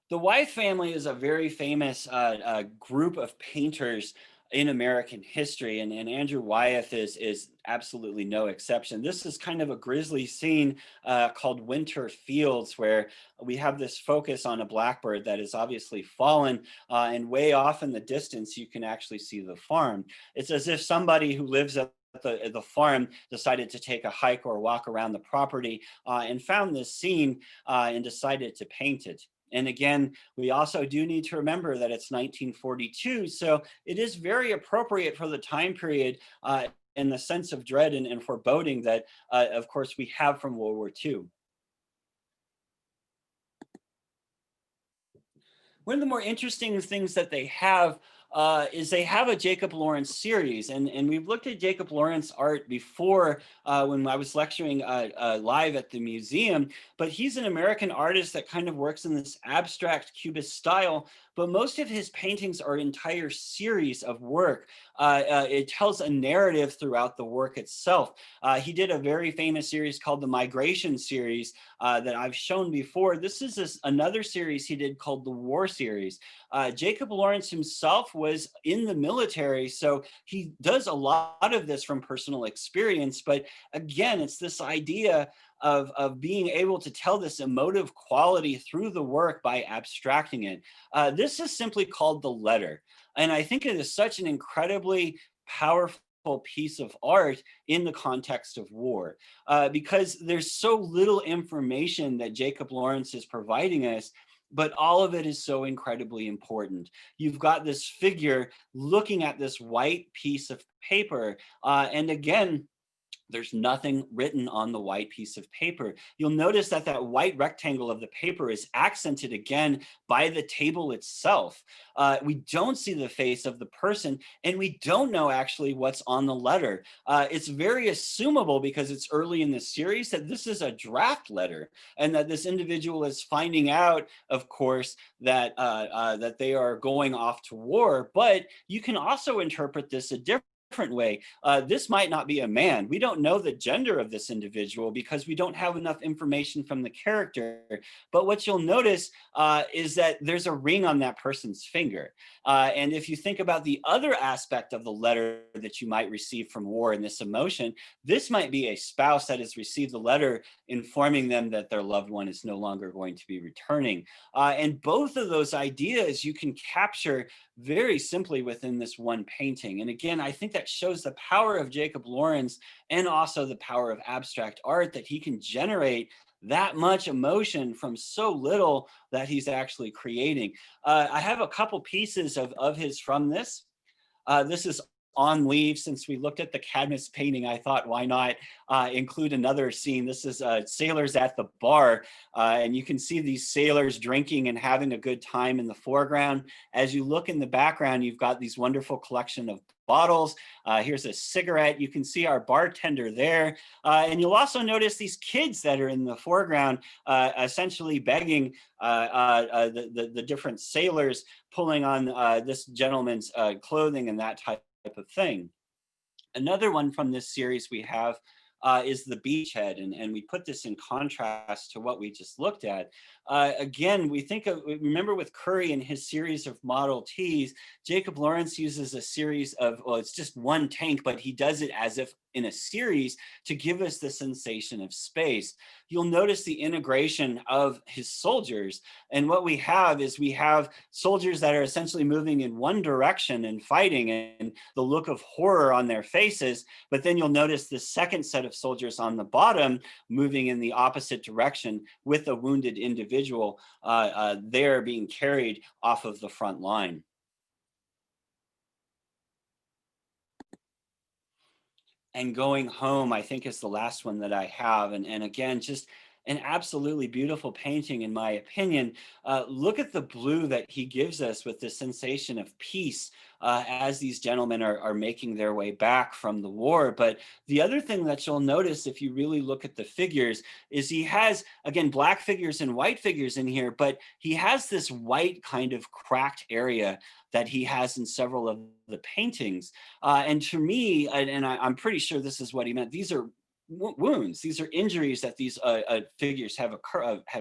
The Wythe family is a very famous group of painters in American history, and Andrew Wyeth is absolutely no exception. This is kind of a grisly scene called Winter Fields, where we have this focus on a blackbird that is obviously fallen, and way off in the distance you can actually see the farm. It's as if somebody who lives at the farm decided to take a hike or walk around the property and found this scene and decided to paint it. And again, we also do need to remember that it's 1942, so it is very appropriate for the time period and the sense of dread and foreboding that, of course, we have from World War II. One of the more interesting things that they have is they have a Jacob Lawrence series. And we've looked at Jacob Lawrence art before when I was lecturing live at the museum, but he's an American artist that kind of works in this abstract cubist style, but most of his paintings are entire series of work. It tells a narrative throughout the work itself. He did a very famous series called the Migration series that I've shown before. This is another series he did called the War series. Jacob Lawrence himself was in the military, so he does a lot of this from personal experience. But again, it's this idea of being able to tell this emotive quality through the work by abstracting it. This is simply called the letter. And I think it is such an incredibly powerful piece of art in the context of war, because there's so little information that Jacob Lawrence is providing us, but all of it is so incredibly important. You've got this figure looking at this white piece of paper, and again, there's nothing written on the white piece of paper. You'll notice that that white rectangle of the paper is accented again by the table itself. We don't see the face of the person, and we don't know actually what's on the letter. It's very assumable, because it's early in the series, that this is a draft letter, and that this individual is finding out, of course, that that they are going off to war. But you can also interpret this a different way. This might not be a man. We don't know the gender of this individual because we don't have enough information from the character. But what you'll notice is that there's a ring on that person's finger. And if you think about the other aspect of the letter that you might receive from war and this emotion, this might be a spouse that has received the letter informing them that their loved one is no longer going to be returning. And both of those ideas you can capture very simply within this one painting. And again, I think that shows the power of Jacob Lawrence and also the power of abstract art, that he can generate that much emotion from so little that he's actually creating. I have a couple pieces of his from this. This is on leave. Since we looked at the Cadmus painting, I thought, why not include another scene? This is sailors at the bar, and you can see these sailors drinking and having a good time in the foreground. As you look in the background, you've got these wonderful collection of bottles. Here's a cigarette. You can see our bartender there. And you'll also notice these kids that are in the foreground, essentially begging the different sailors, pulling on this gentleman's clothing and that type of thing. Another one from this series we have is the beachhead, and we put this in contrast to what we just looked at. Again, remember with Curry and his series of Model Ts, Jacob Lawrence uses a series of, well, it's just one tank, but he does it as if in a series to give us the sensation of space. You'll notice the integration of his soldiers. And what we have is we have soldiers that are essentially moving in one direction and fighting, and the look of horror on their faces. But then you'll notice the second set of soldiers on the bottom moving in the opposite direction with a wounded individual there being carried off of the front line. And Going Home, I think, is the last one that I have. And again, just an absolutely beautiful painting, in my opinion. Look at the blue that he gives us with the sensation of peace as these gentlemen are making their way back from the war. But the other thing that you'll notice if you really look at the figures is he has, again, black figures and white figures in here, but he has this white kind of cracked area that he has in several of the paintings. And to me, and I'm pretty sure this is what he meant, these are wounds. These are injuries that these figures have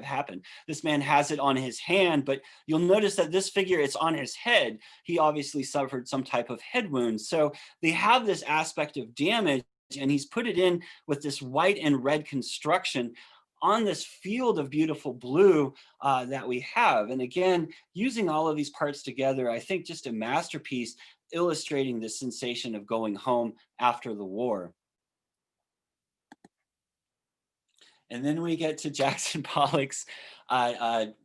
happened. This man has it on his hand, but you'll notice that this figure, it's on his head. He obviously suffered some type of head wound. So they have this aspect of damage, and he's put it in with this white and red construction on this field of beautiful blue that we have. And again, using all of these parts together, I think just a masterpiece illustrating the sensation of going home after the war. And then we get to Jackson Pollock's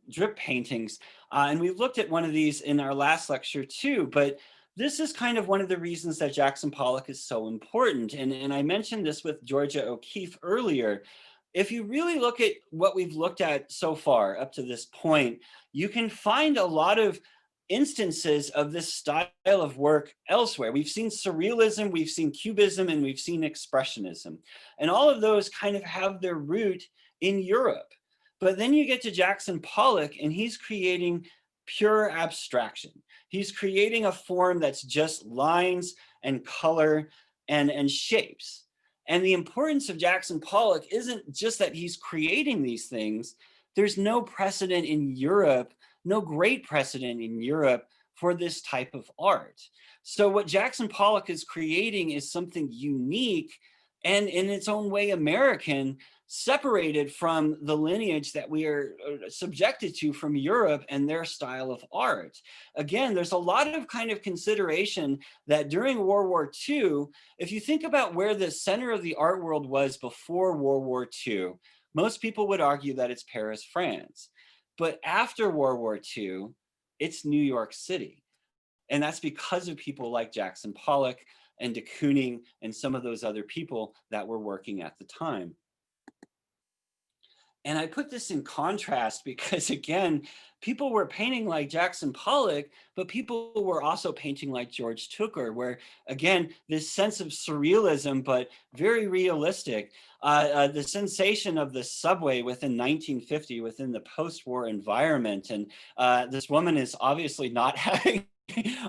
drip paintings. And we looked at one of these in our last lecture too, but this is kind of one of the reasons that Jackson Pollock is so important. And I mentioned this with Georgia O'Keeffe earlier. If you really look at what we've looked at so far up to this point, you can find a lot of instances of this style of work elsewhere. We've seen surrealism, we've seen cubism, and we've seen expressionism. And all of those kind of have their root in Europe. But then you get to Jackson Pollock, and he's creating pure abstraction. He's creating a form that's just lines and color and shapes. And the importance of Jackson Pollock isn't just that he's creating these things. There's no precedent in Europe, no great precedent in Europe for this type of art. So what Jackson Pollock is creating is something unique and in its own way American, separated from the lineage that we are subjected to from Europe and their style of art. Again, there's a lot of kind of consideration that during World War II, if you think about where the center of the art world was before World War II, most people would argue that it's Paris, France. But after World War II, it's New York City. And that's because of people like Jackson Pollock and de Kooning and some of those other people that were working at the time. And I put this in contrast because, again, people were painting like Jackson Pollock, but people were also painting like George Tooker, where, again, this sense of surrealism, but very realistic. The sensation of the subway within 1950, within the post-war environment. And this woman is obviously not having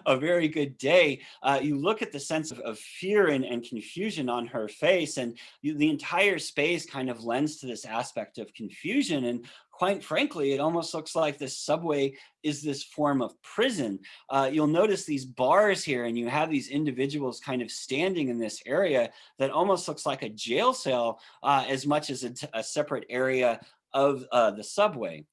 a very good day. You look at the sense of fear and confusion on her face, and the entire space kind of lends to this aspect of confusion. And quite frankly, it almost looks like the subway is this form of prison. You'll notice these bars here, and you have these individuals kind of standing in this area that almost looks like a jail cell as much as a separate area of the subway.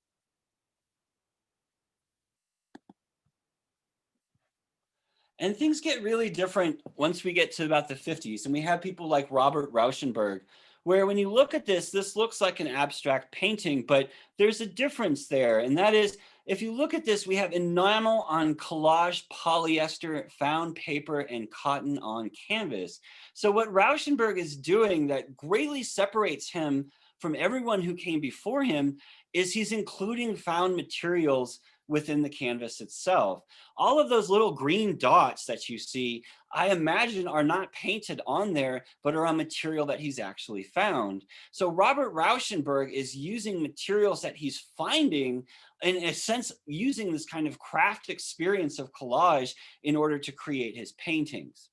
And things get really different once we get to about the 50s. And we have people like Robert Rauschenberg, where when you look at this, this looks like an abstract painting, but there's a difference there. And that is, if you look at this, we have enamel on collage polyester, found paper, and cotton on canvas. So what Rauschenberg is doing that greatly separates him from everyone who came before him is he's including found materials within the canvas itself. All of those little green dots that you see, I imagine are not painted on there, but are on material that he's actually found. So Robert Rauschenberg is using materials that he's finding, in a sense, using this kind of craft experience of collage in order to create his paintings.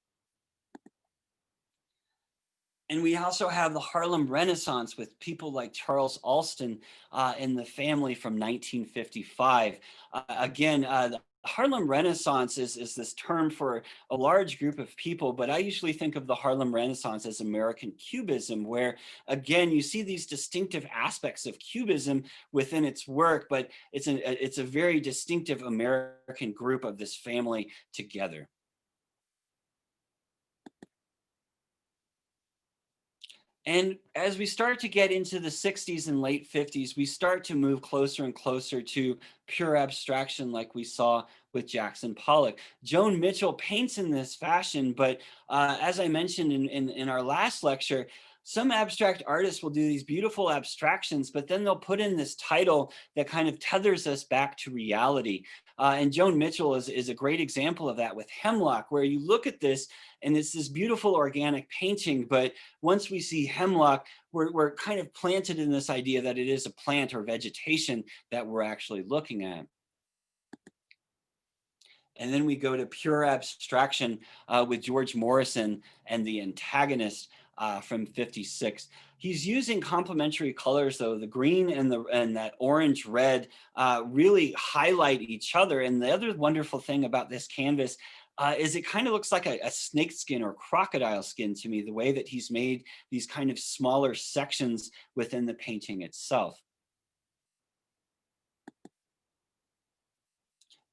And we also have the Harlem Renaissance with people like Charles Alston and the family from 1955. The Harlem Renaissance is this term for a large group of people, but I usually think of the Harlem Renaissance as American Cubism, where, again, you see these distinctive aspects of Cubism within its work, but it's a very distinctive American group of this family together. And as we start to get into the 60s and late 50s, we start to move closer and closer to pure abstraction like we saw with Jackson Pollock. Joan Mitchell paints in this fashion, but as I mentioned in our last lecture, some abstract artists will do these beautiful abstractions, but then they'll put in this title that kind of tethers us back to reality. And Joan Mitchell is a great example of that with Hemlock, where you look at this and it's this beautiful organic painting, but once we see Hemlock, we're kind of planted in this idea that it is a plant or vegetation that we're actually looking at. And then we go to pure abstraction with George Morrison and the Antagonist from 56. He's using complementary colors, though. The green and that orange red really highlight each other. And the other wonderful thing about this canvas is it kind of looks like a snake skin or crocodile skin to me, the way that he's made these kind of smaller sections within the painting itself.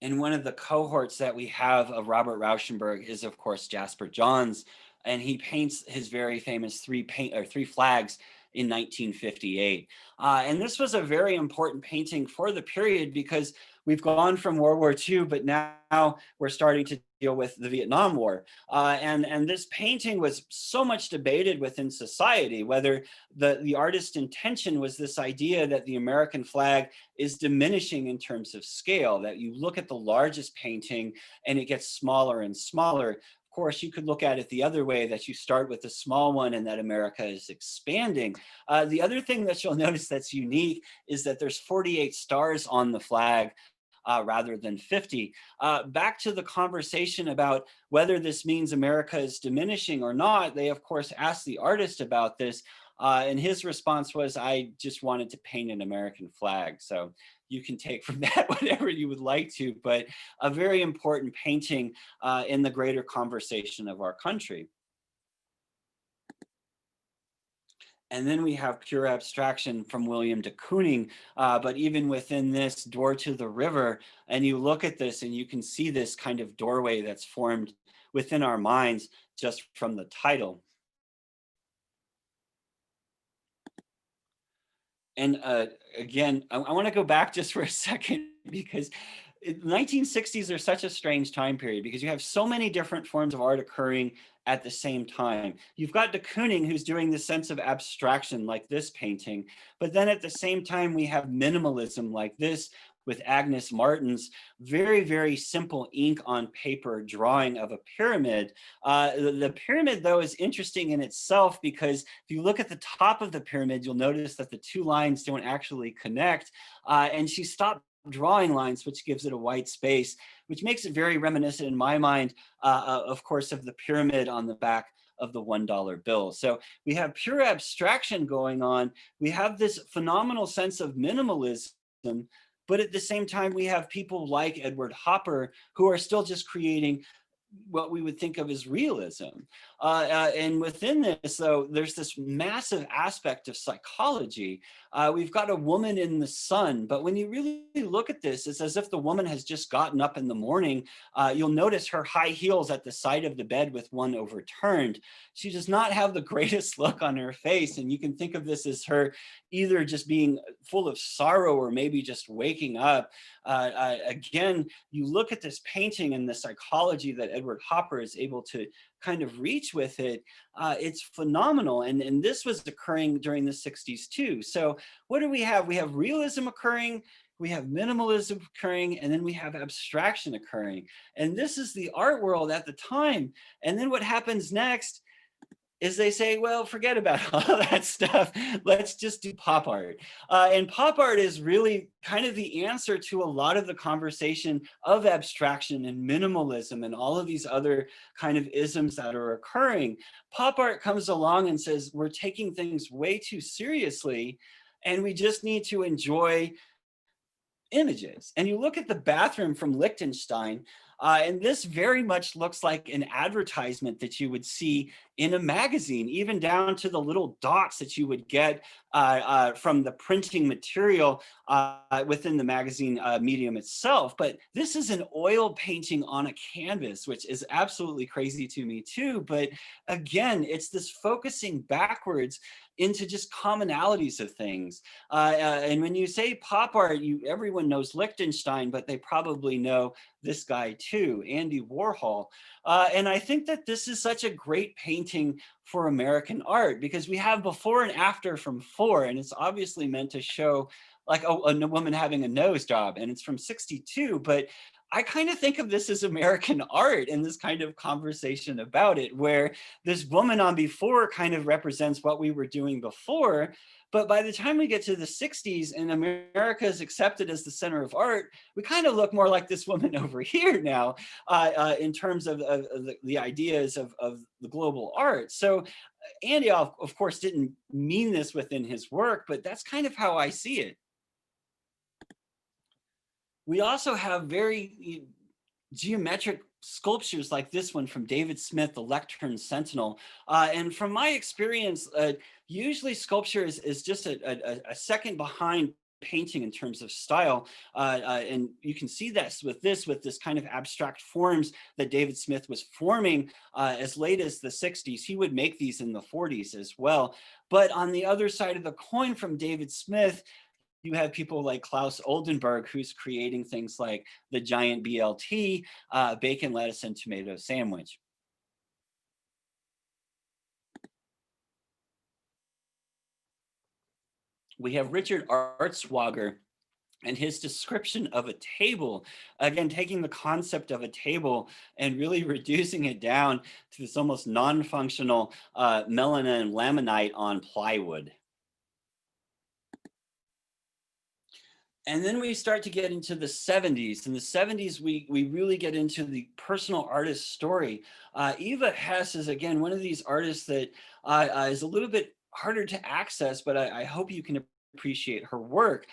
And one of the cohorts that we have of Robert Rauschenberg is, of course, Jasper Johns, and he paints his very famous three flags in 1958. And this was a very important painting for the period because we've gone from World War II, but now we're starting to deal with the Vietnam War. And this painting was so much debated within society, whether the artist's intention was this idea that the American flag is diminishing in terms of scale, that you look at the largest painting and it gets smaller and smaller. Of course, you could look at it the other way, that you start with the small one and that America is expanding. The other thing that you'll notice that's unique is that there's 48 stars on the flag, rather than 50. Back to the conversation about whether this means America is diminishing or not, they of course asked the artist about this, and his response was, I just wanted to paint an American flag. So you can take from that whatever you would like to, but a very important painting in the greater conversation of our country. And then we have pure abstraction from William de Kooning. But even within this, Door to the River, and you look at this and you can see this kind of doorway that's formed within our minds just from the title. And again, I want to go back just for a second, because 1960s are such a strange time period, because you have so many different forms of art occurring at the same time. You've got de Kooning, who's doing the sense of abstraction like this painting, but then at the same time we have minimalism like this with Agnes Martin's very, very simple ink on paper drawing of a pyramid. The pyramid, though, is interesting in itself, because if you look at the top of the pyramid, you'll notice that the two lines don't actually connect, and she stopped drawing lines, which gives it a white space, which makes it very reminiscent in my mind, of course, of the pyramid on the back of the $1 bill. So we have pure abstraction going on. We have this phenomenal sense of minimalism, but at the same time, we have people like Edward Hopper who are still just creating what we would think of as realism. And within this, though, there's this massive aspect of psychology. We've got a woman in the sun, but when you really look at this, it's as if the woman has just gotten up in the morning. You'll notice her high heels at the side of the bed with one overturned. She does not have the greatest look on her face, and you can think of this as her either just being full of sorrow or maybe just waking up. Again, you look at this painting and the psychology that Edward Hopper is able to kind of reach with it, it's phenomenal. And this was occurring during the 60s too. So what do we have? We have realism occurring, we have minimalism occurring, and then we have abstraction occurring. And this is the art world at the time. And then what happens next is they say, well, forget about all that stuff. Let's just do pop art. And pop art is really kind of the answer to a lot of the conversation of abstraction and minimalism and all of these other kind of isms that are occurring. Pop art comes along and says, we're taking things way too seriously, and we just need to enjoy images. And you look at the bathroom from Liechtenstein, and this very much looks like an advertisement that you would see in a magazine, even down to the little dots that you would get from the printing material within the magazine medium itself. But this is an oil painting on a canvas, which is absolutely crazy to me too. But again, it's this focusing backwards into just commonalities of things. And when you say pop art, everyone knows Liechtenstein, but they probably know this guy too, Andy Warhol. And I think that this is such a great painting for American art, because we have before and after from Four, and it's obviously meant to show like a woman having a nose job, and it's from 62, but I kind of think of this as American art and this kind of conversation about it, where this woman on Before kind of represents what we were doing before. But by the time we get to the 60s and America is accepted as the center of art, we kind of look more like this woman over here now in terms of the ideas of the global art. So Andy, of course, didn't mean this within his work, but that's kind of how I see it. We also have very geometric sculptures like this one from David Smith, the Lectern Sentinel. And from my experience, usually sculpture is just a second behind painting in terms of style. And you can see that with this kind of abstract forms that David Smith was forming as late as the 60s. He would make these in the 40s as well. But on the other side of the coin from David Smith, You have people like Klaus Oldenburg, who's creating things like the giant BLT, bacon, lettuce, and tomato sandwich. We have Richard Artswager and his description of a table, again, taking the concept of a table and really reducing it down to this almost non-functional melamine and laminate on plywood. And then we start to get into the 70s. In the 70s, we really get into the personal artist story. Eva Hess is, again, one of these artists that is a little bit harder to access, but I hope you can appreciate her work.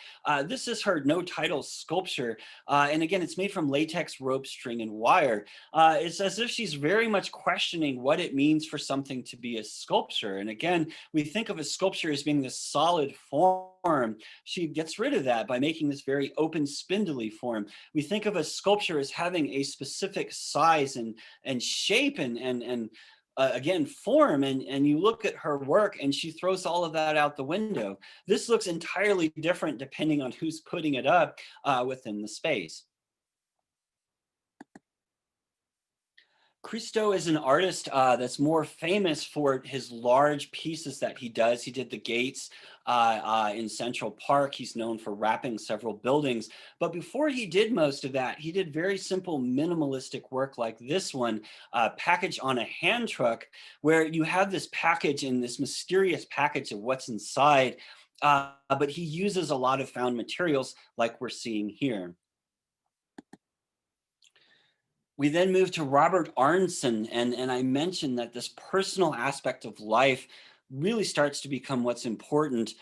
This is her no title sculpture. And again, it's made from latex, rope, string, and wire. It's as if she's very much questioning what it means for something to be a sculpture. And again, we think of a sculpture as being this solid form. She gets rid of that by making this very open, spindly form. We think of a sculpture as having a specific size and shape and again, form, and you look at her work and she throws all of that out the window. This looks entirely different depending on who's putting it up within the space. Christo is an artist that's more famous for his large pieces that he does. He did the gates in Central Park. He's known for wrapping several buildings. But before he did most of that, he did very simple minimalistic work like this one, Package on a Hand Truck, where you have this package and this mysterious package of what's inside. But he uses a lot of found materials like we're seeing here. We then move to Robert Arnson, and I mentioned that this personal aspect of life really starts to become what's important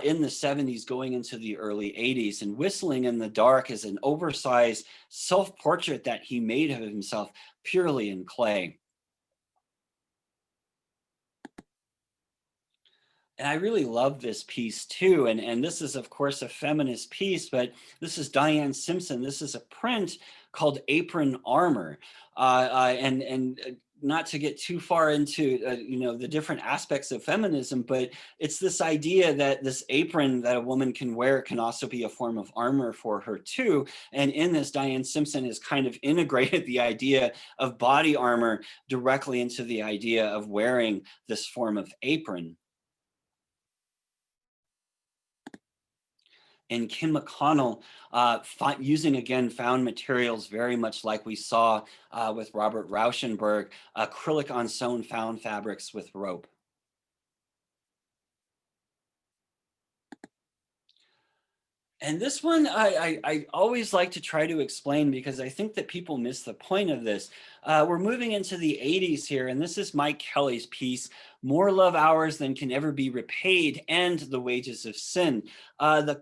in the 70s going into the early 80s. And Whistling in the Dark is an oversized self-portrait that he made of himself purely in clay. And I really love this piece too. And this is, of course, a feminist piece, but this is Diane Simpson. This is a print called Apron Armor. And not to get too far into the different aspects of feminism, but it's this idea that this apron that a woman can wear can also be a form of armor for her too. And in this, Diane Simpson has kind of integrated the idea of body armor directly into the idea of wearing this form of apron. And Kim McConnell, using again found materials very much like we saw with Robert Rauschenberg, acrylic on sewn found fabrics with rope. And this one, I always like to try to explain because I think that people miss the point of this. We're moving into the 80s here, and this is Mike Kelly's piece, More Love Hours Than Can Ever Be Repaid and the Wages of Sin. I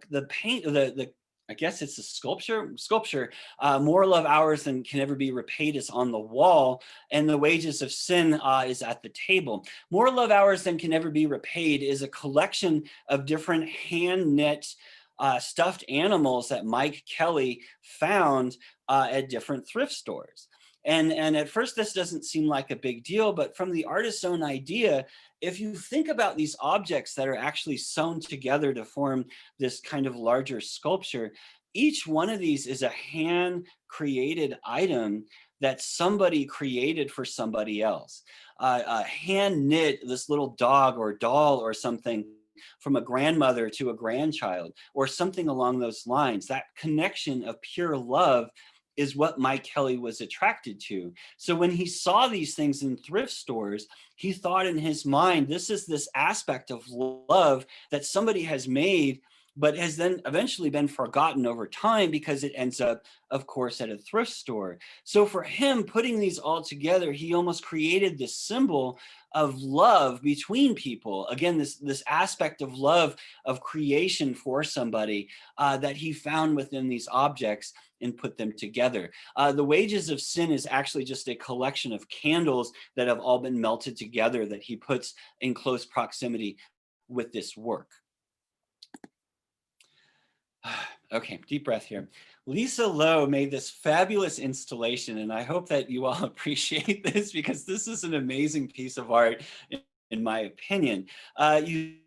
guess it's a sculpture, More Love Hours Than Can Ever Be Repaid is on the wall, and the Wages of Sin is at the table. More Love Hours Than Can Ever Be Repaid is a collection of different hand-knit stuffed animals that Mike Kelly found at different thrift stores. And at first, this doesn't seem like a big deal, but from the artist's own idea, if you think about these objects that are actually sewn together to form this kind of larger sculpture, each one of these is a hand-created item that somebody created for somebody else. Hand knit this little dog or doll or something from a grandmother to a grandchild or something along those lines. That connection of pure love is what Mike Kelly was attracted to. So when he saw these things in thrift stores, he thought in his mind, this is this aspect of love that somebody has made, but has then eventually been forgotten over time because it ends up, of course, at a thrift store. So for him, putting these all together, he almost created this symbol of love between people. Again, this aspect of love, of creation for somebody that he found within these objects and put them together. The Wages of Sin is actually just a collection of candles that have all been melted together that he puts in close proximity with this work. Okay, deep breath here. Lisa Lowe made this fabulous installation, and I hope that you all appreciate this because this is an amazing piece of art, in my opinion. You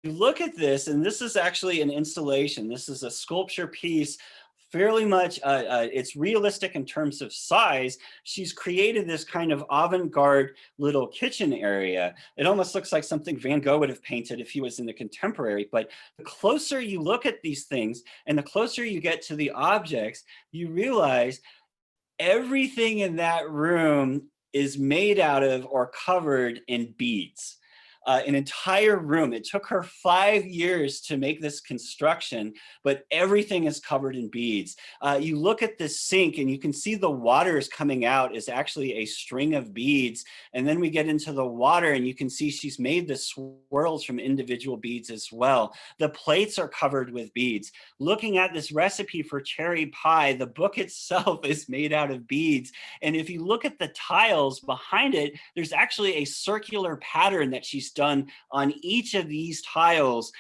look at this, and this is actually an installation. This is a sculpture piece, fairly much, it's realistic in terms of size. She's created this kind of avant-garde little kitchen area. It almost looks like something Van Gogh would have painted if he was in the contemporary, but the closer you look at these things and the closer you get to the objects, you realize everything in that room is made out of or covered in beads. An entire room. It took her 5 years to make this construction, but everything is covered in beads. You look at this sink and you can see the water is coming out is actually a string of beads. And then we get into the water and you can see she's made the swirls from individual beads as well. The plates are covered with beads. Looking at this recipe for cherry pie, the book itself is made out of beads. And if you look at the tiles behind it, there's actually a circular pattern that she's done on each of these tiles,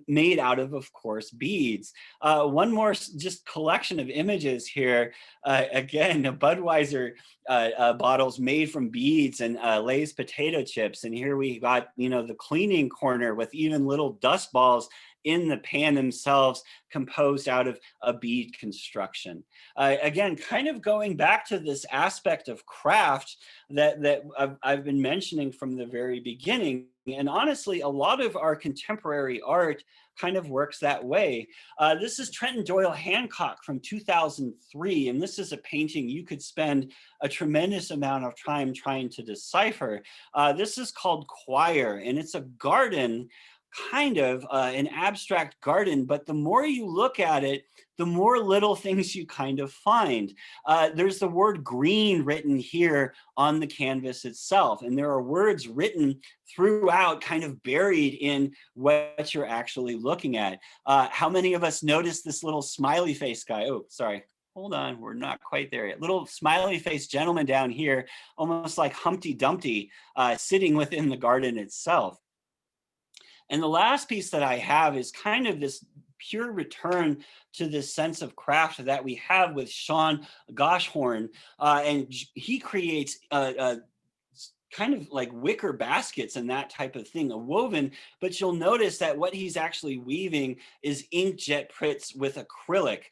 made out of course, beads. One more just collection of images here. Again, Budweiser bottles made from beads and Lay's potato chips. And here we got, the cleaning corner with even little dust balls in the pan themselves, composed out of a bead construction. Again, kind of going back to this aspect of craft that I've been mentioning from the very beginning. And honestly, a lot of our contemporary art kind of works that way. This is Trenton Doyle Hancock from 2003, and this is a painting you could spend a tremendous amount of time trying to decipher. This is called Choir, and it's a garden, kind of an abstract garden, but the more you look at it, the more little things you kind of find. There's the word green written here on the canvas itself, and there are words written throughout, kind of buried in what you're actually looking at. How many of us noticed this little smiley face guy? Oh, sorry. Hold on, we're not quite there yet. Little smiley face gentleman down here, almost like Humpty Dumpty, sitting within the garden itself. And the last piece that I have is kind of this pure return to this sense of craft that we have with Shawn Goshorn. And he creates kind of like wicker baskets and that type of thing, a woven, but you'll notice that what he's actually weaving is inkjet prints with acrylic.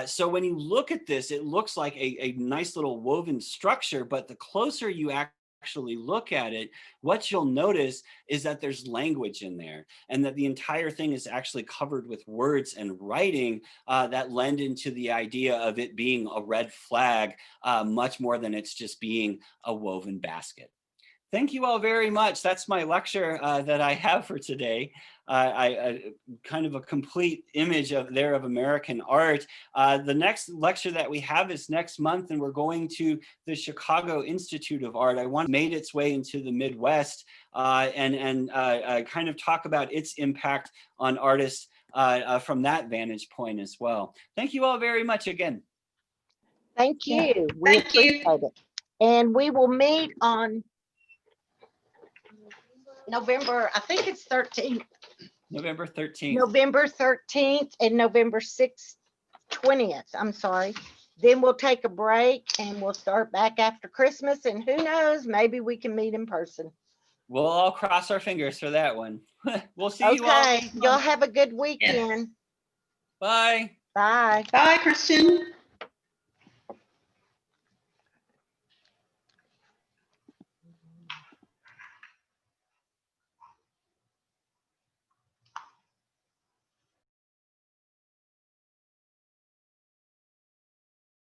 So when you look at this, it looks like a nice little woven structure, but the closer you actually look at it, what you'll notice is that there's language in there, and that the entire thing is actually covered with words and writing that lend into the idea of it being a red flag, much more than it's just being a woven basket. Thank you all very much. That's my lecture that I have for today. Kind of a complete image of American art. The next lecture that we have is next month, and we're going to the Chicago Institute of Art. I want made its way into the Midwest and kind of talk about its impact on artists from that vantage point as well. Thank you all very much again. Thank you. We appreciate it. And we will meet on November, I think it's 13th. November 13th. November 13th and November 6th, 20th. I'm sorry. Then we'll take a break and we'll start back after Christmas. And who knows, maybe we can meet in person. We'll all cross our fingers for that one. We'll see you all. Okay. Y'all have a good weekend. Bye. Bye. Bye, Christian.